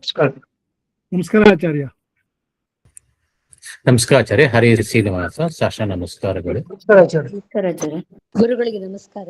ನಮಸ್ಕಾರ. ನಮಸ್ಕಾರ ಆಚಾರ್ಯ. ನಮಸ್ಕಾರ ಆಚಾರ್ಯ. ಹರಿ ಶ್ರೀನಿವಾಸ ಸಾಶ ನಮಸ್ಕಾರಗಳು. ನಮಸ್ಕಾರ ಆಚಾರ್ಯ. ನಮಸ್ಕಾರ ಆಚಾರ್ಯ. ಗುರುಗಳಿಗೆ ನಮಸ್ಕಾರ.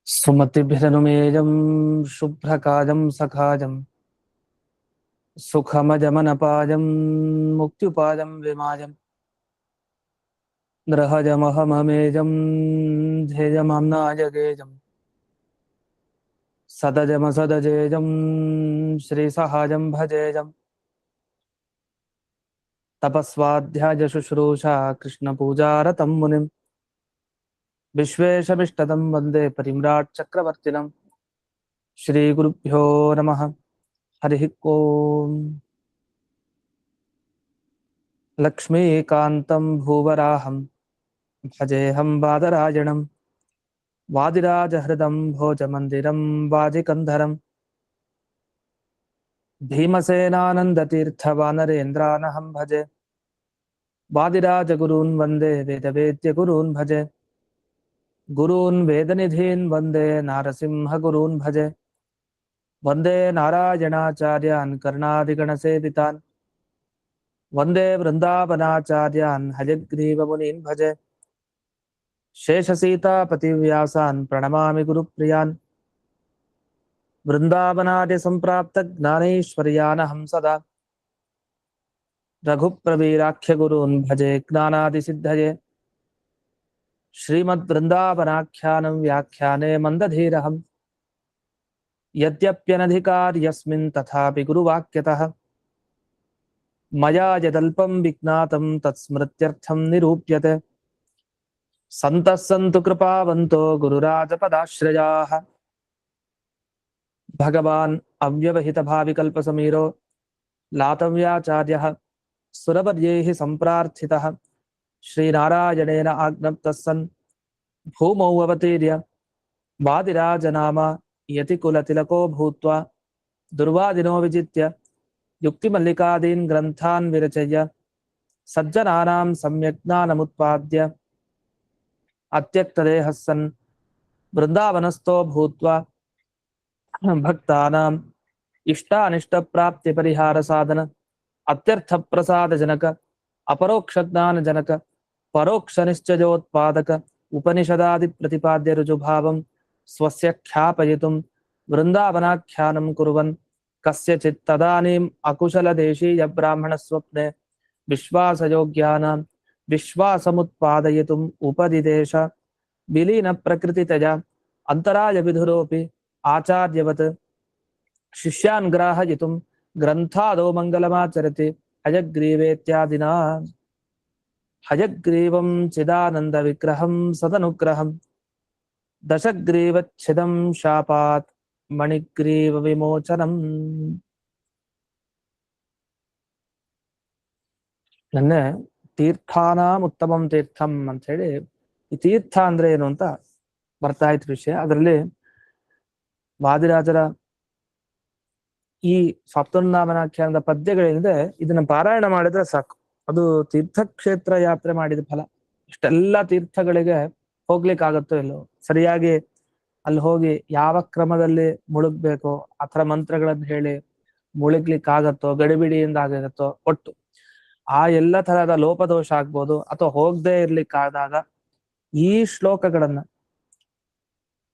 सुमतिभिरनुमेयं शुभ्रकाजं सखाजं सुखमजमनपाजं मुक्त्युपाजं विमाजं नृहजमहममेजं ध्येयमाम्नायगेजं सदजमसदजेजं श्रीसहाजं भजेजं तपस्वाध्यायशुश्रूषा कृष्णपूजारतं मुनिं विश्वेशमिष्टदं वन्दे परिम्राट् चक्रवर्तिनं श्रीगुरुभ्यो नमः। हरिः ओम्। लक्ष्मीकान्तं भूवराहं भजेऽहं वादरायणं वादिराजहृदं भोजमन्दिरं वाजिकन्धरं भीमसेनानन्दतीर्थवानरेन्द्रानहं भजे वादिराजगुरून् वन्दे वेदवेद्यगुरून् भजे गुरून् वेदनिधीन् वन्दे नारसिंहगुरून् भजे वन्दे नारायणाचार्यान् कर्णादिगणसेवितान् वन्दे वृन्दावनाचार्यान् हयग्रीवमुनीन् भजे शेषसीतापतिव्यासान् प्रणमामि गुरुप्रियान् वृन्दावनादिसम्प्राप्तज्ञानैश्वर्यानहं सदा रघुप्रवीराख्यगुरून् भजे ज्ञानादिसिद्धये श्रीमद्वृन्दावनाख्यानं व्याख्याने मन्दधीरहम् यद्यप्यनधिकार्यस्मिन् तथापि गुरुवाक्यतः मया यदल्पं विज्ञातं तत्स्मृत्यर्थं निरूप्यते। सन्तः सन्तु कृपावन्तो गुरुराजपदाश्रयाः भगवान् अव्यवहितभाविकल्पसमीरो लातव्याचार्यः सुरवर्यैः सम्प्रार्थितः श्रीनारायणेन आज्ञप्तः सन् भूमौ अवतीर्य वादिराजनामा यतिकुलतिलको भूत्वा दुर्वादिनो विजित्य युक्तिमल्लिकादीन् ग्रन्थान् विरचय्य सज्जनानां सम्यक् ज्ञानमुत्पाद्य अत्यक्तदेहः सन् वृन्दावनस्थो भूत्वा भक्तानाम् इष्टानिष्टप्राप्तिपरिहारसाधन अत्यर्थप्रसादजनक अपरोक्षज्ञानजनक परोक्षनिश्चयोत्पादक उपनिषदादिप्रतिपाद्य ऋजुभावं स्वस्य ख्यापयितुं वृन्दावनाख्यानं कुर्वन् कस्यचित् तदानीम् अकुशलदेशीयब्राह्मणस्वप्ने विश्वासयोग्यानां विश्वासमुत्पादयितुम् उपदिदेश विलीनप्रकृतितया अन्तरायविधुरोऽपि आचार्यवत् शिष्यान् ग्राहयितुं ग्रन्थादौ मङ्गलमाचरति हयग्रीवेत्यादिना। हयग्रीवं चिदानन्दविग्रहं सदनुग्रहं दशग्रीवच्छिदं शापात् मणिग्रीवविमोचनम्। ನೆನ್ನೆ ತೀರ್ಥಾನಾಂ ಉತ್ತಮಂ ತೀರ್ಥಂ ಅಂತ ಹೇಳಿ ಈ ತೀರ್ಥ ಅಂದ್ರೆ ಏನು ಅಂತ ಬರ್ತಾ ಇತ್ತು ವಿಷಯ. ಅದರಲ್ಲಿ ವಾದಿರಾಜರ ಈ ಸಪ್ತನಾಮನಾಖ್ಯಾನದ ಪದ್ಯಗಳೇನಿದೆ ಇದನ್ನ ಪಾರಾಯಣ ಮಾಡಿದ್ರೆ ಸಾಕು, ಅದು ತೀರ್ಥಕ್ಷೇತ್ರ ಯಾತ್ರೆ ಮಾಡಿದ ಫಲ. ಇಷ್ಟೆಲ್ಲ ತೀರ್ಥಗಳಿಗೆ ಹೋಗ್ಲಿಕ್ಕಾಗತ್ತೋ ಇಲ್ಲೋ, ಸರಿಯಾಗಿ ಅಲ್ಲಿ ಹೋಗಿ ಯಾವ ಕ್ರಮದಲ್ಲಿ ಮುಳುಗ್ಬೇಕೋ ಆ ಥರ ಮಂತ್ರಗಳನ್ನು ಹೇಳಿ ಮುಳುಗ್ಲಿಕ್ಕಾಗತ್ತೋ, ಗಡಿಬಿಡಿಯಿಂದ ಆಗತ್ತೋ, ಒಟ್ಟು ಆ ಎಲ್ಲ ತರಹದ ಲೋಪದೋಷ ಆಗ್ಬೋದು ಅಥವಾ ಹೋಗದೆ ಇರ್ಲಿಕ್ಕಾದಾಗ ಈ ಶ್ಲೋಕಗಳನ್ನ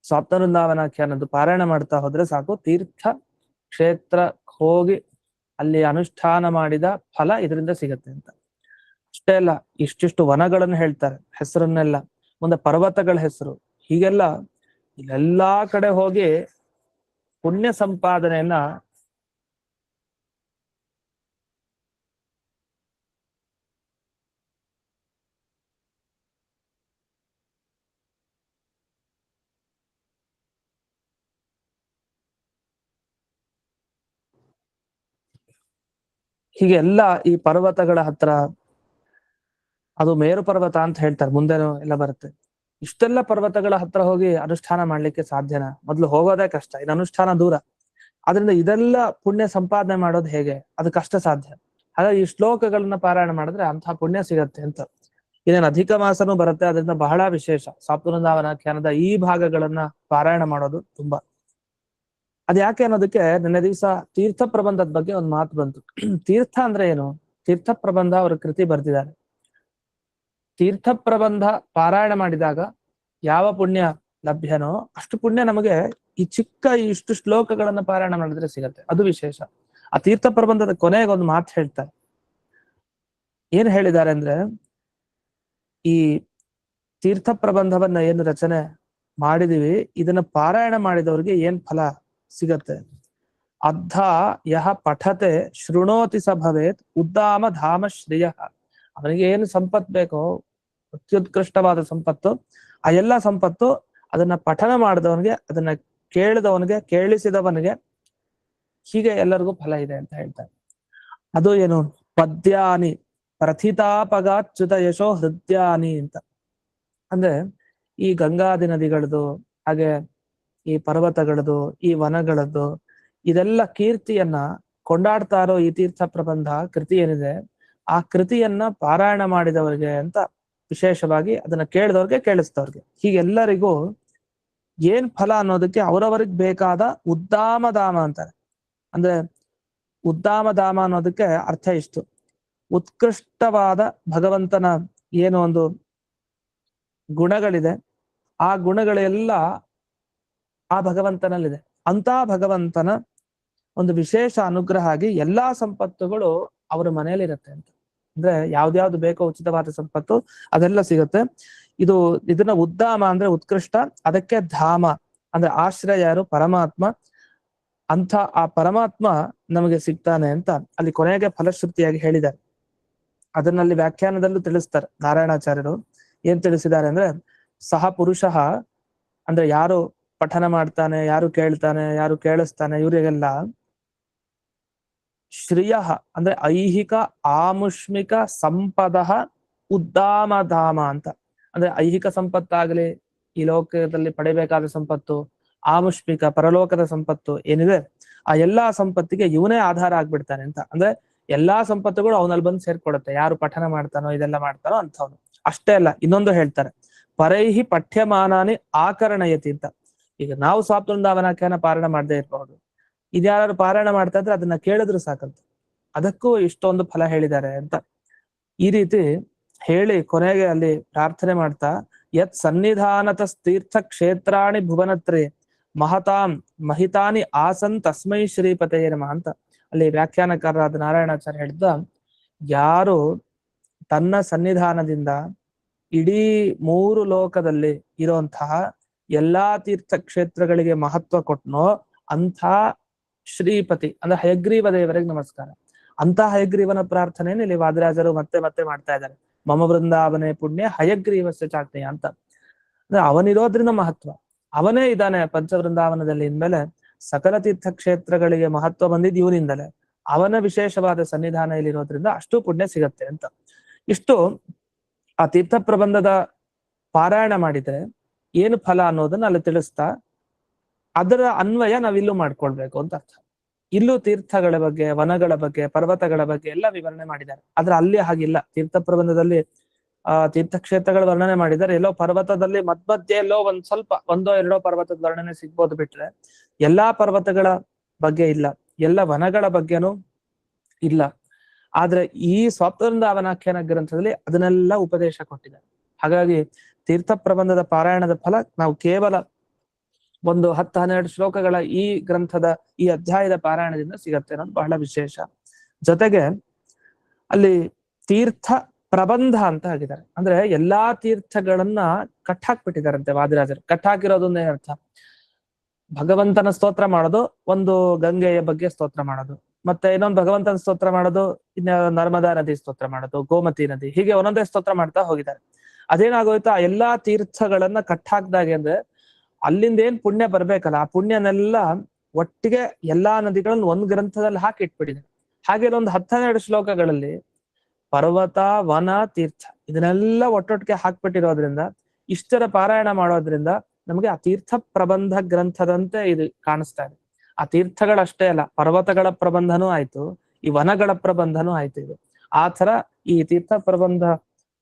ಸಪ್ತವೃಂದಾವನಾಖ್ಯಾನದ್ದು ಪಾರಾಯಣ ಮಾಡ್ತಾ ಹೋದ್ರೆ ಸಾಕು, ತೀರ್ಥ ಕ್ಷೇತ್ರ ಹೋಗಿ ಅಲ್ಲಿ ಅನುಷ್ಠಾನ ಮಾಡಿದ ಫಲ ಇದರಿಂದ ಸಿಗತ್ತೆ ಅಂತ. ಅಷ್ಟೇ ಅಲ್ಲ, ಇಷ್ಟಿಷ್ಟು ವನಗಳನ್ನು ಹೇಳ್ತಾರೆ ಹೆಸರನ್ನೆಲ್ಲ, ಮುಂದೆ ಪರ್ವತಗಳ ಹೆಸರು, ಹೀಗೆಲ್ಲ ಇಲ್ಲೆಲ್ಲಾ ಕಡೆ ಹೋಗಿ ಪುಣ್ಯ ಸಂಪಾದನೆಯನ್ನ ಹೀಗೆ ಎಲ್ಲ ಈ ಪರ್ವತಗಳ ಹತ್ರ, ಅದು ಮೇರು ಪರ್ವತ ಅಂತ ಹೇಳ್ತಾರೆ, ಮುಂದೆನೂ ಎಲ್ಲ ಬರುತ್ತೆ. ಇಷ್ಟೆಲ್ಲ ಪರ್ವತಗಳ ಹತ್ರ ಹೋಗಿ ಅನುಷ್ಠಾನ ಮಾಡ್ಲಿಕ್ಕೆ ಸಾಧ್ಯನಾ? ಮೊದ್ಲು ಹೋಗೋದೇ ಕಷ್ಟ, ಇನ್ನು ಅನುಷ್ಠಾನ ದೂರ. ಆದ್ರಿಂದ ಇದೆಲ್ಲ ಪುಣ್ಯ ಸಂಪಾದನೆ ಮಾಡೋದು ಹೇಗೆ? ಅದು ಕಷ್ಟ ಸಾಧ್ಯ. ಹಾಗಾಗಿ ಈ ಶ್ಲೋಕಗಳನ್ನ ಪಾರಾಯಣ ಮಾಡಿದ್ರೆ ಅಂತಹ ಪುಣ್ಯ ಸಿಗತ್ತೆ ಅಂತ. ಇನ್ನೇನು ಅಧಿಕ ಮಾಸನೂ ಬರುತ್ತೆ, ಅದರಿಂದ ಬಹಳ ವಿಶೇಷ ಸ್ವಾಪ್ತವೃಂದಾವನಾಖ್ಯಾನದ ಈ ಭಾಗಗಳನ್ನ ಪಾರಾಯಣ ಮಾಡೋದು ತುಂಬಾ. ಅದ್ಯಾಕೆ ಅನ್ನೋದಕ್ಕೆ ನಿನ್ನೆ ದಿವಸ ತೀರ್ಥ ಪ್ರಬಂಧದ ಬಗ್ಗೆ ಒಂದು ಮಾತು ಬಂತು. ತೀರ್ಥ ಅಂದ್ರೆ ಏನು? ತೀರ್ಥ ಪ್ರಬಂಧ ಅವರ ಕೃತಿ ಬರ್ದಿದ್ದಾರೆ. ತೀರ್ಥ ಪ್ರಬಂಧ ಪಾರಾಯಣ ಮಾಡಿದಾಗ ಯಾವ ಪುಣ್ಯ ಲಭ್ಯನೋ ಅಷ್ಟು ಪುಣ್ಯ ನಮಗೆ ಇಷ್ಟು ಶ್ಲೋಕಗಳನ್ನ ಪಾರಾಯಣ ಮಾಡಿದ್ರೆ ಸಿಗತ್ತೆ. ಅದು ವಿಶೇಷ. ಆ ತೀರ್ಥ ಪ್ರಬಂಧದ ಕೊನೆಗೆ ಒಂದು ಮಾತು ಹೇಳ್ತಾರೆ. ಏನ್ ಹೇಳಿದ್ದಾರೆ ಅಂದ್ರೆ, ಈ ತೀರ್ಥ ಪ್ರಬಂಧವನ್ನ ಏನು ರಚನೆ ಮಾಡಿದೀವಿ, ಇದನ್ನ ಪಾರಾಯಣ ಮಾಡಿದವ್ರಿಗೆ ಏನ್ ಫಲ ಸಿಗತ್ತೆ? ಅದ್ಧ ಯಹ ಪಠತೆ ಶೃಣೋತಿ ಸ ಭವೇತ್ ಉದ್ದಾಮ ಧಾಮ ಶ್ರೇಯ. ಅವನಿಗೆ ಏನು ಸಂಪತ್ ಬೇಕೋ, ಅತ್ಯುತ್ಕೃಷ್ಟವಾದ ಸಂಪತ್ತು, ಆ ಎಲ್ಲ ಸಂಪತ್ತು ಅದನ್ನ ಪಠನ ಮಾಡಿದವನಿಗೆ, ಅದನ್ನ ಕೇಳಿದವನಿಗೆ, ಕೇಳಿಸಿದವನಿಗೆ, ಹೀಗೆ ಎಲ್ಲರಿಗೂ ಫಲ ಇದೆ ಅಂತ ಹೇಳ್ತಾರೆ. ಅದು ಏನು? ಪದ್ಯಾನಿ ಪ್ರಥಿತಾಪಗಾಚ್ಯುತ ಯಶೋ ಹೃದಯಾನಿ ಅಂತ. ಅಂದ್ರೆ ಈ ಗಂಗಾದಿ ನದಿಗಳದು, ಹಾಗೆ ಈ ಪರ್ವತಗಳದು, ಈ ವನಗಳದ್ದು, ಇದೆಲ್ಲ ಕೀರ್ತಿಯನ್ನ ಕೊಂಡಾಡ್ತಾ ಇರೋ ಈ ತೀರ್ಥ ಪ್ರಬಂಧ ಕೃತಿ ಏನಿದೆ, ಆ ಕೃತಿಯನ್ನ ಪಾರಾಯಣ ಮಾಡಿದವರಿಗೆ ಅಂತ ವಿಶೇಷವಾಗಿ, ಅದನ್ನ ಕೇಳಿದವ್ರಿಗೆ, ಕೇಳಿಸಿದವ್ರಿಗೆ, ಹೀಗೆಲ್ಲರಿಗೂ ಏನ್ ಫಲ ಅನ್ನೋದಕ್ಕೆ ಅವರವರಿಗೆ ಬೇಕಾದ ಉದ್ದಾಮ ಧಾಮ ಅಂತಾರೆ. ಅಂದ್ರೆ ಉದ್ದಾಮ ಧಾಮ ಅನ್ನೋದಕ್ಕೆ ಅರ್ಥ ಇಷ್ಟು: ಉತ್ಕೃಷ್ಟವಾದ ಭಗವಂತನ ಏನು ಒಂದು ಗುಣಗಳಿದೆ, ಆ ಗುಣಗಳೆಲ್ಲ ಆ ಭಗವಂತನಲ್ಲಿದೆ. ಅಂತ ಭಗವಂತನ ಒಂದು ವಿಶೇಷ ಅನುಗ್ರಹ ಆಗಿ ಎಲ್ಲಾ ಸಂಪತ್ತುಗಳು ಅವರ ಮನೆಯಲ್ಲಿರುತ್ತೆ ಅಂತ. ಅಂದ್ರೆ ಯಾವ್ದ್ಯಾವ್ದು ಬೇಕೋ ಉಚಿತವಾದ ಸಂಪತ್ತು ಅದೆಲ್ಲ ಸಿಗುತ್ತೆ. ಇದನ್ನ ಉದ್ದಾಮ ಅಂದ್ರೆ ಉತ್ಕೃಷ್ಟ, ಅದಕ್ಕೆ ಧಾಮ ಅಂದ್ರೆ ಆಶ್ರಯ ಯಾರು? ಪರಮಾತ್ಮ. ಅಂತ ಆ ಪರಮಾತ್ಮ ನಮಗೆ ಸಿಗ್ತಾನೆ ಅಂತ ಅಲ್ಲಿ ಕೊನೆಗೆ ಫಲಶ್ರುತಿಯಾಗಿ ಹೇಳಿದ್ದಾರೆ. ಅದನ್ನಲ್ಲಿ ವ್ಯಾಖ್ಯಾನದಲ್ಲೂ ತಿಳಿಸ್ತಾರೆ ನಾರಾಯಣಾಚಾರ್ಯರು. ಏನ್ ತಿಳಿಸಿದ್ದಾರೆ ಅಂದ್ರೆ, ಸಹ ಪುರುಷ ಅಂದ್ರೆ ಯಾರು ಪಠನ ಮಾಡ್ತಾನೆ, ಯಾರು ಕೇಳ್ತಾನೆ, ಯಾರು ಕೇಳಿಸ್ತಾನೆ, ಇವರಿಗೆಲ್ಲ ಶ್ರಿಯ ಅಂದ್ರೆ ಐಹಿಕ ಆಮುಷ್ಮಿಕ ಸಂಪದ ಉದ್ದಾಮಧಾಮ ಅಂತ. ಅಂದ್ರೆ ಐಹಿಕ ಸಂಪತ್ತಾಗ್ಲಿ, ಈ ಲೋಕದಲ್ಲಿ ಪಡಿಬೇಕಾದ ಸಂಪತ್ತು, ಆಮುಷ್ಮಿಕ ಪರಲೋಕದ ಸಂಪತ್ತು ಏನಿದೆ, ಆ ಎಲ್ಲಾ ಸಂಪತ್ತಿಗೆ ಇವನೇ ಆಧಾರ ಆಗ್ಬಿಡ್ತಾನೆ ಅಂತ. ಅಂದ್ರೆ ಎಲ್ಲಾ ಸಂಪತ್ತುಗಳು ಅವನಲ್ಲಿ ಬಂದು ಸೇರ್ಕೊಡುತ್ತೆ, ಯಾರು ಪಠನ ಮಾಡ್ತಾನೋ, ಇದೆಲ್ಲ ಮಾಡ್ತಾನೋ ಅಂಥವ್ನು. ಅಷ್ಟೇ ಅಲ್ಲ, ಇನ್ನೊಂದು ಹೇಳ್ತಾರೆ, ಪರೈಹಿ ಪಠ್ಯಮಾನಾನಿ ಆಕರಣಯತಿ ಅಂತ. ಈಗ ನಾವು ಸ್ವಾಪ್ತವೃಂದಾವನಾಖ್ಯಾನ ಪಾರಾಯಣ ಮಾಡದೇ ಇರಬಹುದು, ಇದ್ಯಾರು ಪಾರಾಯಣ ಮಾಡ್ತಾ ಇದ್ರೆ ಅದನ್ನ ಕೇಳಿದ್ರು ಸಾಕಂತ. ಅದಕ್ಕೂ ಇಷ್ಟೊಂದು ಫಲ ಹೇಳಿದ್ದಾರೆ ಅಂತ. ಈ ರೀತಿ ಹೇಳಿ ಕೊನೆಗೆ ಅಲ್ಲಿ ಪ್ರಾರ್ಥನೆ ಮಾಡ್ತಾ, ಯತ್ ಸನ್ನಿಧಾನತ ತೀರ್ಥ ಕ್ಷೇತ್ರಾಣಿ ಭುವನತ್ರೇ ಮಹತಾಂ ಮಹಿತಾನಿ ಆಸನ್ ತಸ್ಮೈ ಶ್ರೀಪತಯೇ ನಮಃ ಅಂತ ಅಲ್ಲಿ ವ್ಯಾಖ್ಯಾನಕಾರರಾದ ನಾರಾಯಣಾಚಾರ್ಯ ಹೇಳಿದ್ದ, ಯಾರು ತನ್ನ ಸನ್ನಿಧಾನದಿಂದ ಇಡೀ 3 ಲೋಕದಲ್ಲಿ ಇರುವಂತಹ ಎಲ್ಲಾ ತೀರ್ಥ ಕ್ಷೇತ್ರಗಳಿಗೆ ಮಹತ್ವ ಕೊಟ್ನೋ ಅಂಥ ಶ್ರೀಪತಿ ಅಂದ್ರೆ ಹಯಗ್ರೀವ ದೇವರಿಗೆ ನಮಸ್ಕಾರ. ಅಂತ ಹಯಗ್ರೀವನ ಪ್ರಾರ್ಥನೆಯನ್ನು ಇಲ್ಲಿ ವಾದಿರಾಜರು ಮತ್ತೆ ಮತ್ತೆ ಮಾಡ್ತಾ ಇದ್ದಾರೆ. ಮಮ ವೃಂದಾವನೆ ಪುಣ್ಯ ಹಯಗ್ರೀವಸ್ಯ ಚಾಜ್ಞೆಯ ಅಂತ. ಅಂದ್ರೆ ಅವನಿರೋದ್ರಿಂದ ಮಹತ್ವ, ಅವನೇ ಇದ್ದಾನೆ ಪಂಚವೃಂದಾವನದಲ್ಲಿ. ಇನ್ಮೇಲೆ ಸಕಲ ತೀರ್ಥ ಕ್ಷೇತ್ರಗಳಿಗೆ ಮಹತ್ವ ಬಂದಿದ್ದು ಇವನಿಂದಲೇ. ಅವನ ವಿಶೇಷವಾದ ಸನ್ನಿಧಾನ ಇಲ್ಲಿರೋದ್ರಿಂದ ಅಷ್ಟು ಪುಣ್ಯ ಸಿಗತ್ತೆ ಅಂತ. ಇಷ್ಟು ಆ ತೀರ್ಥ ಪ್ರಬಂಧದ ಪಾರಾಯಣ ಮಾಡಿದ್ರೆ ಏನು ಫಲ ಅನ್ನೋದನ್ನ ಅಲ್ಲಿ ತಿಳಿಸ್ತಾ, ಅದರ ಅನ್ವಯ ನಾವಿಲ್ಲೂ ಮಾಡ್ಕೊಳ್ಬೇಕು ಅಂತ ಅರ್ಥ. ಇಲ್ಲೂ ತೀರ್ಥಗಳ ಬಗ್ಗೆ, ವನಗಳ ಬಗ್ಗೆ, ಪರ್ವತಗಳ ಬಗ್ಗೆ ಎಲ್ಲ ವಿವರಣೆ ಮಾಡಿದ್ದಾರೆ. ಆದ್ರೆ ಅಲ್ಲಿ ಹಾಗಿಲ್ಲ. ತೀರ್ಥ ಪ್ರಬಂಧದಲ್ಲಿ ತೀರ್ಥಕ್ಷೇತ್ರಗಳ ವರ್ಣನೆ ಮಾಡಿದ್ದಾರೆ. ಎಲ್ಲೋ ಪರ್ವತದಲ್ಲಿ ಮಧ್ಯ ಎಲ್ಲೋ ಸ್ವಲ್ಪ 1-2 ಪರ್ವತದ ವರ್ಣನೆ ಸಿಗ್ಬೋದು ಬಿಟ್ರೆ ಎಲ್ಲಾ ಪರ್ವತಗಳ ಬಗ್ಗೆ ಇಲ್ಲ, ಎಲ್ಲ ವನಗಳ ಬಗ್ಗೆನೂ ಇಲ್ಲ. ಆದ್ರೆ ಈ ಸ್ವಾಪ್ತವೃಂದಾವನಾಖ್ಯಾನ ಗ್ರಂಥದಲ್ಲಿ ಅದನ್ನೆಲ್ಲ ಉಪದೇಶ ಕೊಟ್ಟಿದ್ದಾರೆ. ಹಾಗಾಗಿ ತೀರ್ಥ ಪ್ರಬಂಧದ ಪಾರಾಯಣದ ಫಲ ನಾವು ಕೇವಲ 10-12 ಶ್ಲೋಕಗಳ ಈ ಗ್ರಂಥದ ಈ ಅಧ್ಯಾಯದ ಪಾರಾಯಣದಿಂದ ಸಿಗತ್ತೆ ಅನ್ನೋದು ಬಹಳ ವಿಶೇಷ. ಜೊತೆಗೆ ಅಲ್ಲಿ ತೀರ್ಥ ಪ್ರಬಂಧ ಅಂತ ಆಗಿದ್ದಾರೆ. ಅಂದ್ರೆ ಎಲ್ಲಾ ತೀರ್ಥಗಳನ್ನ ಕಟ್ಟಾಕ್ಬಿಟ್ಟಿದಾರಂತೆ ವಾದಿರಾಜರು. ಕಟ್ಟಾಕಿರೋದನ್ನೇ ಅರ್ಥ, ಭಗವಂತನ ಸ್ತೋತ್ರ ಮಾಡೋದು, ಒಂದು ಗಂಗೆಯ ಬಗ್ಗೆ ಸ್ತೋತ್ರ ಮಾಡೋದು, ಮತ್ತೆ ಇನ್ನೊಂದು ಭಗವಂತನ ಸ್ತೋತ್ರ ಮಾಡೋದು, ಇನ್ನ ನರ್ಮದಾ ನದಿ ಸ್ತೋತ್ರ ಮಾಡೋದು, ಗೋಮತಿ ನದಿ, ಹೀಗೆ ಒಂದೊಂದೇ ಸ್ತೋತ್ರ ಮಾಡ್ತಾ ಹೋಗಿದ್ದಾರೆ. ಅದೇನಾಗೋಯ್ತು, ಆ ಎಲ್ಲಾ ತೀರ್ಥಗಳನ್ನ ಕಟ್ಟಾಕ್ದಾಗೆ ಅಂದ್ರೆ ಅಲ್ಲಿಂದ ಏನ್ ಪುಣ್ಯ ಬರ್ಬೇಕಲ್ಲ, ಆ ಪುಣ್ಯನೆಲ್ಲ ಒಟ್ಟಿಗೆ ಎಲ್ಲಾ ನದಿಗಳನ್ನ ಒಂದ್ ಗ್ರಂಥದಲ್ಲಿ ಹಾಕಿ ಇಟ್ಬಿಟ್ಟಿದೆ. ಹಾಗೆ ಒಂದು 12 ಶ್ಲೋಕಗಳಲ್ಲಿ ಪರ್ವತ, ವನ, ತೀರ್ಥ ಇದನ್ನೆಲ್ಲ ಒಟ್ಟೊಟ್ಟಿಗೆ ಹಾಕ್ಬಿಟ್ಟಿರೋದ್ರಿಂದ ಇಷ್ಟರ ಪಾರಾಯಣ ಮಾಡೋದ್ರಿಂದ ನಮಗೆ ಆ ತೀರ್ಥ ಪ್ರಬಂಧ ಗ್ರಂಥದಂತೆ ಇದು ಕಾಣಿಸ್ತಾ ಇದೆ. ಆ ತೀರ್ಥಗಳಷ್ಟೇ ಅಲ್ಲ, ಪರ್ವತಗಳ ಪ್ರಬಂಧನೂ ಆಯ್ತು, ಈ ವನಗಳ ಪ್ರಬಂಧನೂ ಆಯ್ತು. ಇದು ಆ ತರ ಈ ತೀರ್ಥ ಪ್ರಬಂಧ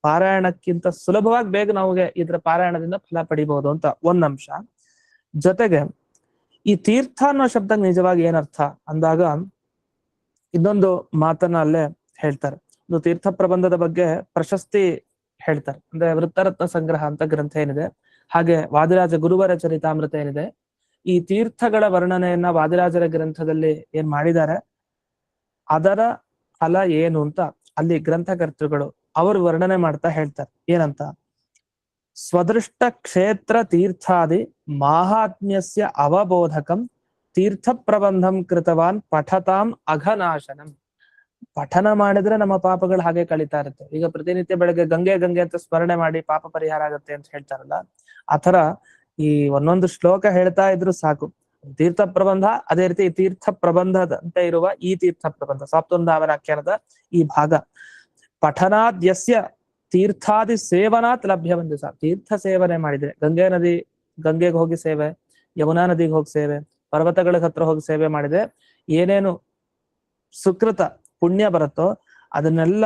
ಪಾರಾಯಣಕ್ಕಿಂತ ಸುಲಭವಾಗಿ ಬೇಗ ನಮಗೆ ಇದರ ಪಾರಾಯಣದಿಂದ ಫಲ ಪಡಿಬಹುದು ಅಂತ ಒಂದ್ ಅಂಶ. ಜೊತೆಗೆ ಈ ತೀರ್ಥ ಅನ್ನೋ ಶಬ್ದ ನಿಜವಾಗಿ ಏನರ್ಥ ಅಂದಾಗ ಇನ್ನೊಂದು ಮಾತನ್ನ ಅಲ್ಲೇ ಹೇಳ್ತಾರೆ. ಒಂದು ತೀರ್ಥ ಪ್ರಬಂಧದ ಬಗ್ಗೆ ಪ್ರಶಸ್ತಿ ಹೇಳ್ತಾರೆ. ಅಂದ್ರೆ ವೃತ್ತರತ್ನ ಸಂಗ್ರಹ ಅಂತ ಗ್ರಂಥ ಏನಿದೆ, ಹಾಗೆ ವಾದಿರಾಜ ಗುರುವರ ಚರಿತಾಮೃತ ಏನಿದೆ, ಈ ತೀರ್ಥಗಳ ವರ್ಣನೆಯನ್ನ ವಾದಿರಾಜರ ಗ್ರಂಥದಲ್ಲಿ ಏನ್ ಮಾಡಿದ್ದಾರೆ ಅದರ ಫಲ ಏನು ಅಂತ ಅಲ್ಲಿ ಗ್ರಂಥಕರ್ತೃಗಳು ಅವರು ವರ್ಣನೆ ಮಾಡ್ತಾ ಹೇಳ್ತಾರೆ. ಏನಂತ, ಸ್ವದೃಷ್ಟ ಕ್ಷೇತ್ರ ತೀರ್ಥಾದಿ ಮಾಹಾತ್ಮ್ಯಸ್ಯ ಅವಬೋಧಕಂ ತೀರ್ಥ ಪ್ರಬಂಧಂ ಕೃತವಾನ್ ಪಠತಾಂ ಅಘನಾಶನಂ. ಪಠನ ಮಾಡಿದ್ರೆ ನಮ್ಮ ಪಾಪಗಳು ಹಾಗೆ ಕಳೀತಾ ಇರುತ್ತೆ. ಈಗ ಪ್ರತಿನಿತ್ಯ ಬೆಳಗ್ಗೆ ಗಂಗೆ ಗಂಗೆ ಅಂತ ಸ್ಮರಣೆ ಮಾಡಿ ಪಾಪ ಪರಿಹಾರ ಆಗತ್ತೆ ಅಂತ ಹೇಳ್ತಾರಲ್ಲ, ಆತರ ಈ ಒಂದೊಂದು ಶ್ಲೋಕ ಹೇಳ್ತಾ ಇದ್ರು ಸಾಕು. ತೀರ್ಥ ಪ್ರಬಂಧ, ಅದೇ ರೀತಿ ತೀರ್ಥ ಪ್ರಬಂಧದಂತೆ ಇರುವ ಈ ತೀರ್ಥ ಪ್ರಬಂಧ ಸಾಪ್ತೋಂದಾವನಾಖ್ಯಾನದ ಈ ಭಾಗ, ಪಠನಾದ್ಯಸ್ಯ ತೀರ್ಥಾದಿ ಸೇವನಾತ್ ಲಭ್ಯವಂತೆ. ತೀರ್ಥ ಸೇವನೆ ಮಾಡಿದ್ರೆ ಗಂಗೆಗೆ ಹೋಗಿ ಸೇವೆ, ಯಮುನಾ ನದಿಗೆ ಹೋಗಿ ಸೇವೆ, ಪರ್ವತಗಳ ಹತ್ರ ಹೋಗಿ ಸೇವೆ ಮಾಡಿದ್ರೆ ಏನೇನು ಸುಕೃತ ಪುಣ್ಯ ಬರುತ್ತೋ ಅದನ್ನೆಲ್ಲ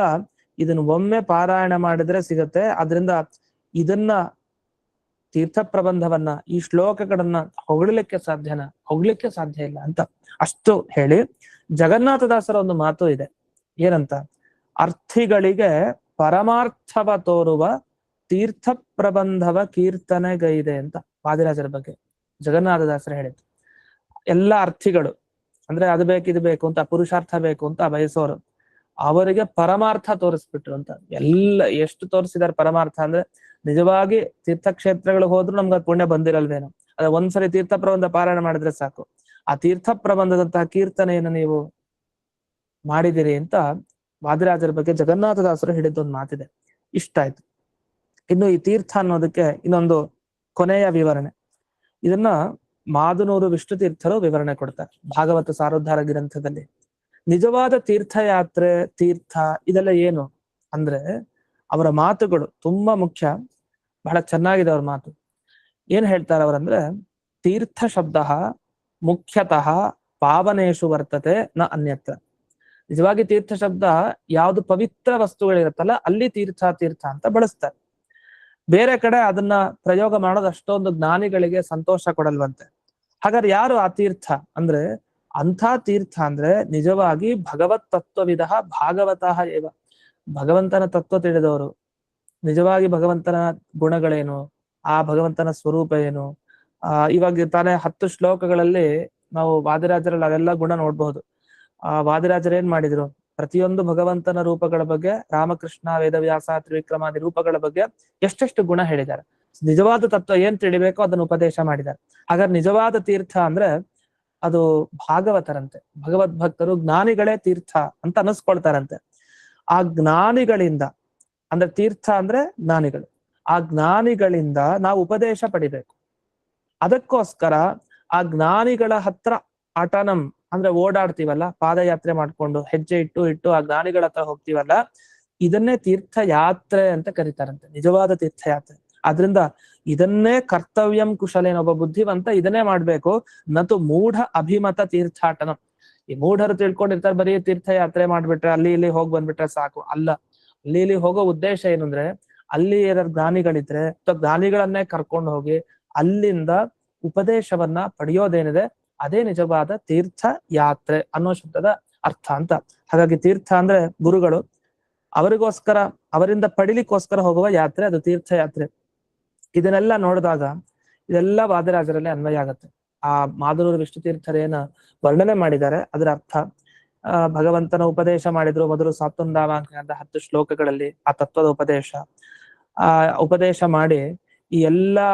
ಇದನ್ನ ಒಮ್ಮೆ ಪಾರಾಯಣ ಮಾಡಿದ್ರೆ ಸಿಗತ್ತೆ. ಅದರಿಂದ ಇದನ್ನ ತೀರ್ಥ ಪ್ರಬಂಧವನ್ನ, ಈ ಶ್ಲೋಕಗಳನ್ನ ಹೊಗಳಲಿಕ್ಕೆ ಸಾಧ್ಯ ಇಲ್ಲ ಅಂತ ಅಷ್ಟು ಹೇಳಿ, ಜಗನ್ನಾಥದಾಸರ ಒಂದು ಮಾತು ಇದೆ. ಏನಂತ, ಅರ್ಥಿಗಳಿಗೆ ಪರಮಾರ್ಥವ ತೋರುವ ತೀರ್ಥ ಪ್ರಬಂಧವ ಕೀರ್ತನೆಗೈದೆ ಅಂತ ವಾದಿರಾಜರ ಬಗ್ಗೆ ಜಗನ್ನಾಥದಾಸರು ಹೇಳಿದ್ರು. ಎಲ್ಲ ಅರ್ಥಿಗಳು ಅಂದ್ರೆ ಅದು ಬೇಕು ಇದು ಬೇಕು ಅಂತ, ಪುರುಷಾರ್ಥ ಬೇಕು ಅಂತ ಬಯಸೋರು, ಅವರಿಗೆ ಪರಮಾರ್ಥ ತೋರಿಸ್ಬಿಟ್ರು ಅಂತ. ಎಲ್ಲ ಎಷ್ಟು ತೋರಿಸಿದಾರೆ ಪರಮಾರ್ಥ ಅಂದ್ರೆ, ನಿಜವಾಗಿ ತೀರ್ಥಕ್ಷೇತ್ರಗಳು ಹೋದ್ರು ನಮ್ಗೆ ಪುಣ್ಯ ಬಂದಿರಲ್ವೇನೋ, ಅದ ಒಂದ್ಸರಿ ತೀರ್ಥ ಪ್ರಬಂಧ ಪಾರಾಯಣ ಮಾಡಿದ್ರೆ ಸಾಕು, ಆ ತೀರ್ಥ ಪ್ರಬಂಧದಂತಹ ಕೀರ್ತನೆಯನ್ನು ನೀವು ಮಾಡಿದಿರಿ ಅಂತ ವಾದಿರಾಜರ ಬಗ್ಗೆ ಜಗನ್ನಾಥದಾಸರು ಹೇಳಿದ್ದೊಂದು ಮಾತಿದೆ. ಇಷ್ಟ ಆಯ್ತು. ಇನ್ನು ಈ ತೀರ್ಥ ಅನ್ನೋದಕ್ಕೆ ಇನ್ನೊಂದು ಕೊನೆಯ ವಿವರಣೆ, ಇದನ್ನ ಮಾದನೂರು ವಿಷ್ಣು ತೀರ್ಥರು ವಿವರಣೆ ಕೊಡ್ತಾರೆ ಭಾಗವತ ಸಾರೋದ್ಧಾರ ಗ್ರಂಥದಲ್ಲಿ. ನಿಜವಾದ ತೀರ್ಥಯಾತ್ರೆ, ತೀರ್ಥ ಇದೆಲ್ಲ ಏನು ಅಂದ್ರೆ ಅವರ ಮಾತುಗಳು ತುಂಬಾ ಮುಖ್ಯ, ಬಹಳ ಚೆನ್ನಾಗಿದೆ ಅವ್ರ ಮಾತು. ಏನ್ ಹೇಳ್ತಾರೆ ಅವರಂದ್ರೆ, ತೀರ್ಥ ಶಬ್ದ ಮುಖ್ಯತಃ ಪಾವನೇಶು ವರ್ತತೆ ನ ಅನ್ಯತ್ರ. ನಿಜವಾಗಿ ತೀರ್ಥ ಶಬ್ದ ಯಾವ್ದು ಪವಿತ್ರ ವಸ್ತುಗಳಿರುತ್ತಲ್ಲ ಅಲ್ಲಿ ತೀರ್ಥ ಅಂತ ಬಳಸ್ತಾರೆ. ಬೇರೆ ಕಡೆ ಅದನ್ನ ಪ್ರಯೋಗ ಮಾಡೋದು ಅಷ್ಟೊಂದು ಜ್ಞಾನಿಗಳಿಗೆ ಸಂತೋಷ ಕೊಡಲ್ವಂತೆ. ಹಾಗಾದ್ರೆ ಯಾರು ಆ ತೀರ್ಥ ಅಂದ್ರೆ, ಅಂಥ ತೀರ್ಥ ಅಂದ್ರೆ ನಿಜವಾಗಿ ಭಗವತ್ ತತ್ವವಿದ ಭಾಗವತಃ ಏವ. ಭಗವಂತನ ತತ್ವ ತಿಳಿದವರು, ನಿಜವಾಗಿ ಭಗವಂತನ ಗುಣಗಳೇನು, ಆ ಭಗವಂತನ ಸ್ವರೂಪ ಏನು. ಇವಾಗ ತಾನೇ 10 ಶ್ಲೋಕಗಳಲ್ಲಿ ನಾವು ವಾದಿರಾಜರಲ್ಲಿ ಅವೆಲ್ಲ ಗುಣ ನೋಡ್ಬಹುದು. ವಾದಿರಾಜರು ಏನ್ ಮಾಡಿದ್ರು, ಪ್ರತಿಯೊಂದು ಭಗವಂತನ ರೂಪಗಳ ಬಗ್ಗೆ, ರಾಮಕೃಷ್ಣ, ವೇದವ್ಯಾಸ, ತ್ರಿವಿಕ್ರಮಾದಿ ರೂಪಗಳ ಬಗ್ಗೆ ಎಷ್ಟೆಷ್ಟು ಗುಣ ಹೇಳಿದ್ದಾರೆ. ನಿಜವಾದ ತತ್ವ ಏನ್ ತಿಳಿಬೇಕೋ ಅದನ್ನು ಉಪದೇಶ ಮಾಡಿದ್ದಾರೆ. ಹಾಗಾದ್ರೆ ನಿಜವಾದ ತೀರ್ಥ ಅಂದ್ರೆ ಅದು ಭಾಗವತರಂತೆ, ಭಗವದ್ ಭಕ್ತರು, ಜ್ಞಾನಿಗಳೇ ತೀರ್ಥ ಅಂತ ಅನಿಸ್ಕೊಳ್ತಾರಂತೆ. ಆ ಜ್ಞಾನಿಗಳಿಂದ ಅಂದ್ರೆ ತೀರ್ಥ ಅಂದ್ರೆ ಜ್ಞಾನಿಗಳು, ಆ ಜ್ಞಾನಿಗಳಿಂದ ನಾವು ಉಪದೇಶ ಪಡಿಬೇಕು. ಅದಕ್ಕೋಸ್ಕರ ಆ ಜ್ಞಾನಿಗಳ ಹತ್ರ ಅಟನಂ ಅಂದ್ರೆ ಓಡಾಡ್ತೀವಲ್ಲ, ಪಾದಯಾತ್ರೆ ಮಾಡ್ಕೊಂಡು ಹೆಜ್ಜೆ ಇಟ್ಟು ಆ ಜ್ಞಾನಿಗಳ ಹತ್ರ ಹೋಗ್ತೀವಲ್ಲ, ಇದನ್ನೇ ತೀರ್ಥಯಾತ್ರೆ ಅಂತ ಕರೀತಾರಂತೆ, ನಿಜವಾದ ತೀರ್ಥಯಾತ್ರೆ. ಆದ್ರಿಂದ ಇದನ್ನೇ ಕರ್ತವ್ಯಂ ಕುಶಲೇನ, ಒಬ್ಬ ಬುದ್ಧಿವಂತ ಇದನ್ನೇ ಮಾಡ್ಬೇಕು. ನತು ಮೂಢ ಅಭಿಮತ ತೀರ್ಥಾಟನಂ. ಈ ಮೂಢರು ತಿಳ್ಕೊಂಡಿರ್ತಾರೆ ಬರೀ ತೀರ್ಥಯಾತ್ರೆ ಮಾಡ್ಬಿಟ್ರೆ ಅಲ್ಲಿ ಇಲ್ಲಿ ಹೋಗಿ ಬಂದ್ಬಿಟ್ರೆ ಸಾಕು. ಅಲ್ಲ, ಅಲ್ಲಿ ಇಲ್ಲಿ ಹೋಗೋ ಉದ್ದೇಶ ಏನು ಅಂದ್ರೆ, ಅಲ್ಲಿ ಏನಾದ್ರು ಜ್ಞಾನಿಗಳಿದ್ರೆ ಜ್ಞಾನಿಗಳನ್ನೇ ಕರ್ಕೊಂಡು ಹೋಗಿ ಅಲ್ಲಿಂದ ಉಪದೇಶವನ್ನ ಪಡೆಯೋದೇನಿದೆ ಅದೇ ನಿಜವಾದ ತೀರ್ಥ ಯಾತ್ರೆ ಅನ್ನೋ ಶಬ್ದದ ಅರ್ಥ ಅಂತ. ಹಾಗಾಗಿ ತೀರ್ಥ ಅಂದ್ರೆ ಗುರುಗಳು, ಅವರಿಗೋಸ್ಕರ ಅವರಿಂದ ಪಡಿಲಿಕ್ಕೋಸ್ಕರ ಹೋಗುವ ಯಾತ್ರೆ, ಅದು ತೀರ್ಥಯಾತ್ರೆ. ಇದನ್ನೆಲ್ಲ ನೋಡಿದಾಗ ಇದೆಲ್ಲ ವಾದಿರಾಜರಲ್ಲಿ ಅನ್ವಯ ಆಗತ್ತೆ. ಆ ಮಾದನೂರು ವಿಷ್ಣು ತೀರ್ಥರೇನ ವರ್ಣನೆ ಮಾಡಿದ್ದಾರೆ ಅದರ ಅರ್ಥ. ಭಗವಂತನ ಉಪದೇಶ ಮಾಡಿದ್ರು ಮೊದಲು ಸಾಪ್ತೋಂದಾವಾಂಕದ 10 ಶ್ಲೋಕಗಳಲ್ಲಿ ಆ ತತ್ವದ ಉಪದೇಶ. ಉಪದೇಶ ಮಾಡಿ ಈ ಎಲ್ಲಾ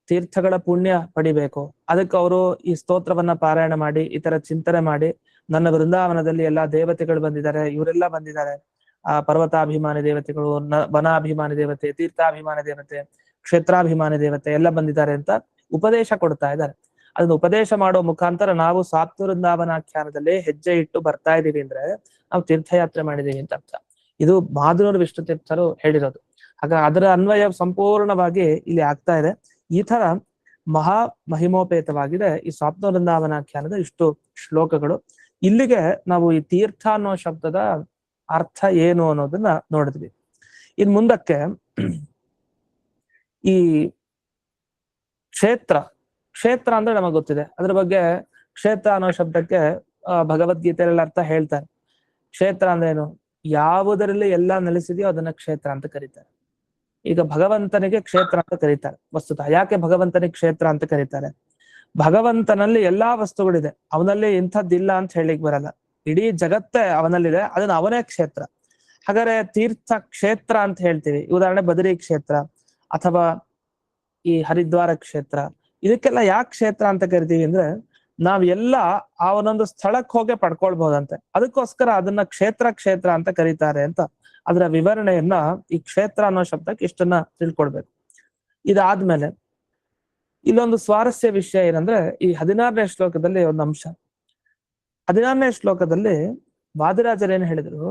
ತೀರ್ಥಗಳ ಪುಣ್ಯ ಪಡಿಬೇಕು. ಅದಕ್ಕೆ ಅವರು ಈ ಸ್ತೋತ್ರವನ್ನ ಪಾರಾಯಣ ಮಾಡಿ ಈ ತರ ಚಿಂತನೆ ಮಾಡಿ, ನನ್ನ ವೃಂದಾವನದಲ್ಲಿ ಎಲ್ಲಾ ದೇವತೆಗಳು ಬಂದಿದ್ದಾರೆ, ಇವರೆಲ್ಲ ಬಂದಿದ್ದಾರೆ, ಪರ್ವತಾಭಿಮಾನಿ ದೇವತೆಗಳು, ವನಾಭಿಮಾನಿ ದೇವತೆ, ತೀರ್ಥಾಭಿಮಾನಿ ದೇವತೆ, ಕ್ಷೇತ್ರಾಭಿಮಾನಿ ದೇವತೆ ಎಲ್ಲ ಬಂದಿದ್ದಾರೆ ಅಂತ ಉಪದೇಶ ಕೊಡ್ತಾ ಇದ್ದಾರೆ. ಅದನ್ನ ಉಪದೇಶ ಮಾಡೋ ಮುಖಾಂತರ ನಾವು ಸಾಪ್ತ ವೃಂದಾವನಾಖ್ಯಾನದಲ್ಲಿ ಹೆಜ್ಜೆ ಇಟ್ಟು ಬರ್ತಾ ಇದೀವಿ ಅಂದ್ರೆ ನಾವು ತೀರ್ಥಯಾತ್ರೆ ಮಾಡಿದೀವಿ ಅಂತ ಅರ್ಥ. ಇದು ಮಾಧುನೂರು ವಿಷ್ಣು ತೀರ್ಥರು ಹೇಳಿರೋದು. ಅದರ ಅನ್ವಯ ಸಂಪೂರ್ಣವಾಗಿ ಇಲ್ಲಿ ಆಗ್ತಾ ಇದೆ. ಈ ತರ ಮಹಾ ಮಹಿಮೋಪೇತವಾಗಿದೆ ಈ ಸಾಪ್ತ ವೃಂದಾವನಾಖ್ಯಾನದ ಇಷ್ಟು ಶ್ಲೋಕಗಳು. ಇಲ್ಲಿಗೆ ನಾವು ಈ ತೀರ್ಥ ಅನ್ನೋ ಶಬ್ದದ ಅರ್ಥ ಏನು ಅನ್ನೋದನ್ನ ನೋಡಿದ್ವಿ. ಇನ್ ಮುಂದಕ್ಕೆ ಈ ಕ್ಷೇತ್ರ ಅಂದ್ರೆ ನಮಗೆ ಗೊತ್ತಿದೆ. ಅದ್ರ ಬಗ್ಗೆ ಕ್ಷೇತ್ರ ಅನ್ನೋ ಶಬ್ದಕ್ಕೆ ಭಗವದ್ಗೀತೆಯಲ್ಲಿ ಅರ್ಥ ಹೇಳ್ತಾರೆ. ಕ್ಷೇತ್ರ ಅಂದ್ರೆ ಏನು? ಯಾವುದರಲ್ಲಿ ಎಲ್ಲ ನೆಲೆಸಿದೆಯೋ ಅದನ್ನ ಕ್ಷೇತ್ರ ಅಂತ ಕರೀತಾರೆ. ಈಗ ಭಗವಂತನಿಗೆ ಕ್ಷೇತ್ರ ಅಂತ ಕರೀತಾರೆ. ವಸ್ತುತಃ ಯಾಕೆ ಭಗವಂತನಿಗೆ ಕ್ಷೇತ್ರ ಅಂತ ಕರೀತಾರೆ? ಭಗವಂತನಲ್ಲಿ ಎಲ್ಲಾ ವಸ್ತುಗಳಿದೆ, ಅವನಲ್ಲಿ ಇಂಥದ್ದಿಲ್ಲ ಅಂತ ಹೇಳಿಕ್ ಬರಲ್ಲ. ಇಡೀ ಜಗತ್ತೇ ಅವನಲ್ಲಿದೆ, ಅದನ್ನ ಅವನೇ ಕ್ಷೇತ್ರ. ಹಾಗಾದ್ರೆ ತೀರ್ಥ ಕ್ಷೇತ್ರ ಅಂತ ಹೇಳ್ತೀವಿ. ಉದಾಹರಣೆ ಬದರಿ ಕ್ಷೇತ್ರ ಅಥವಾ ಈ ಹರಿದ್ವಾರ ಕ್ಷೇತ್ರ. ಇದಕ್ಕೆಲ್ಲ ಯಾಕೆ ಕ್ಷೇತ್ರ ಅಂತ ಕರಿತೀವಿ ಅಂದ್ರೆ ನಾವೆಲ್ಲ ಆ ಒಂದೊಂದು ಸ್ಥಳಕ್ಕೆ ಹೋಗಿ ಪಡ್ಕೊಳ್ಬಹುದಂತೆ. ಅದಕ್ಕೋಸ್ಕರ ಅದನ್ನ ಕ್ಷೇತ್ರ ಅಂತ ಕರೀತಾರೆ ಅಂತ ಅದರ ವಿವರಣೆಯನ್ನ ಈ ಕ್ಷೇತ್ರ ಅನ್ನೋ ಶಬ್ದಕ್ಕೆ ಇಷ್ಟನ್ನ ತಿಳ್ಕೊಳ್ಬೇಕು. ಇದಾದ್ಮೇಲೆ ಇಲ್ಲೊಂದು ಸ್ವಾರಸ್ಯ ವಿಷಯ ಏನಂದ್ರೆ ಈ 16ನೇ ಶ್ಲೋಕದಲ್ಲಿ ಒಂದು ಅಂಶ. 16ನೇ ಶ್ಲೋಕದಲ್ಲಿ ವಾದಿರಾಜರು ಏನ್ ಹೇಳಿದ್ರು?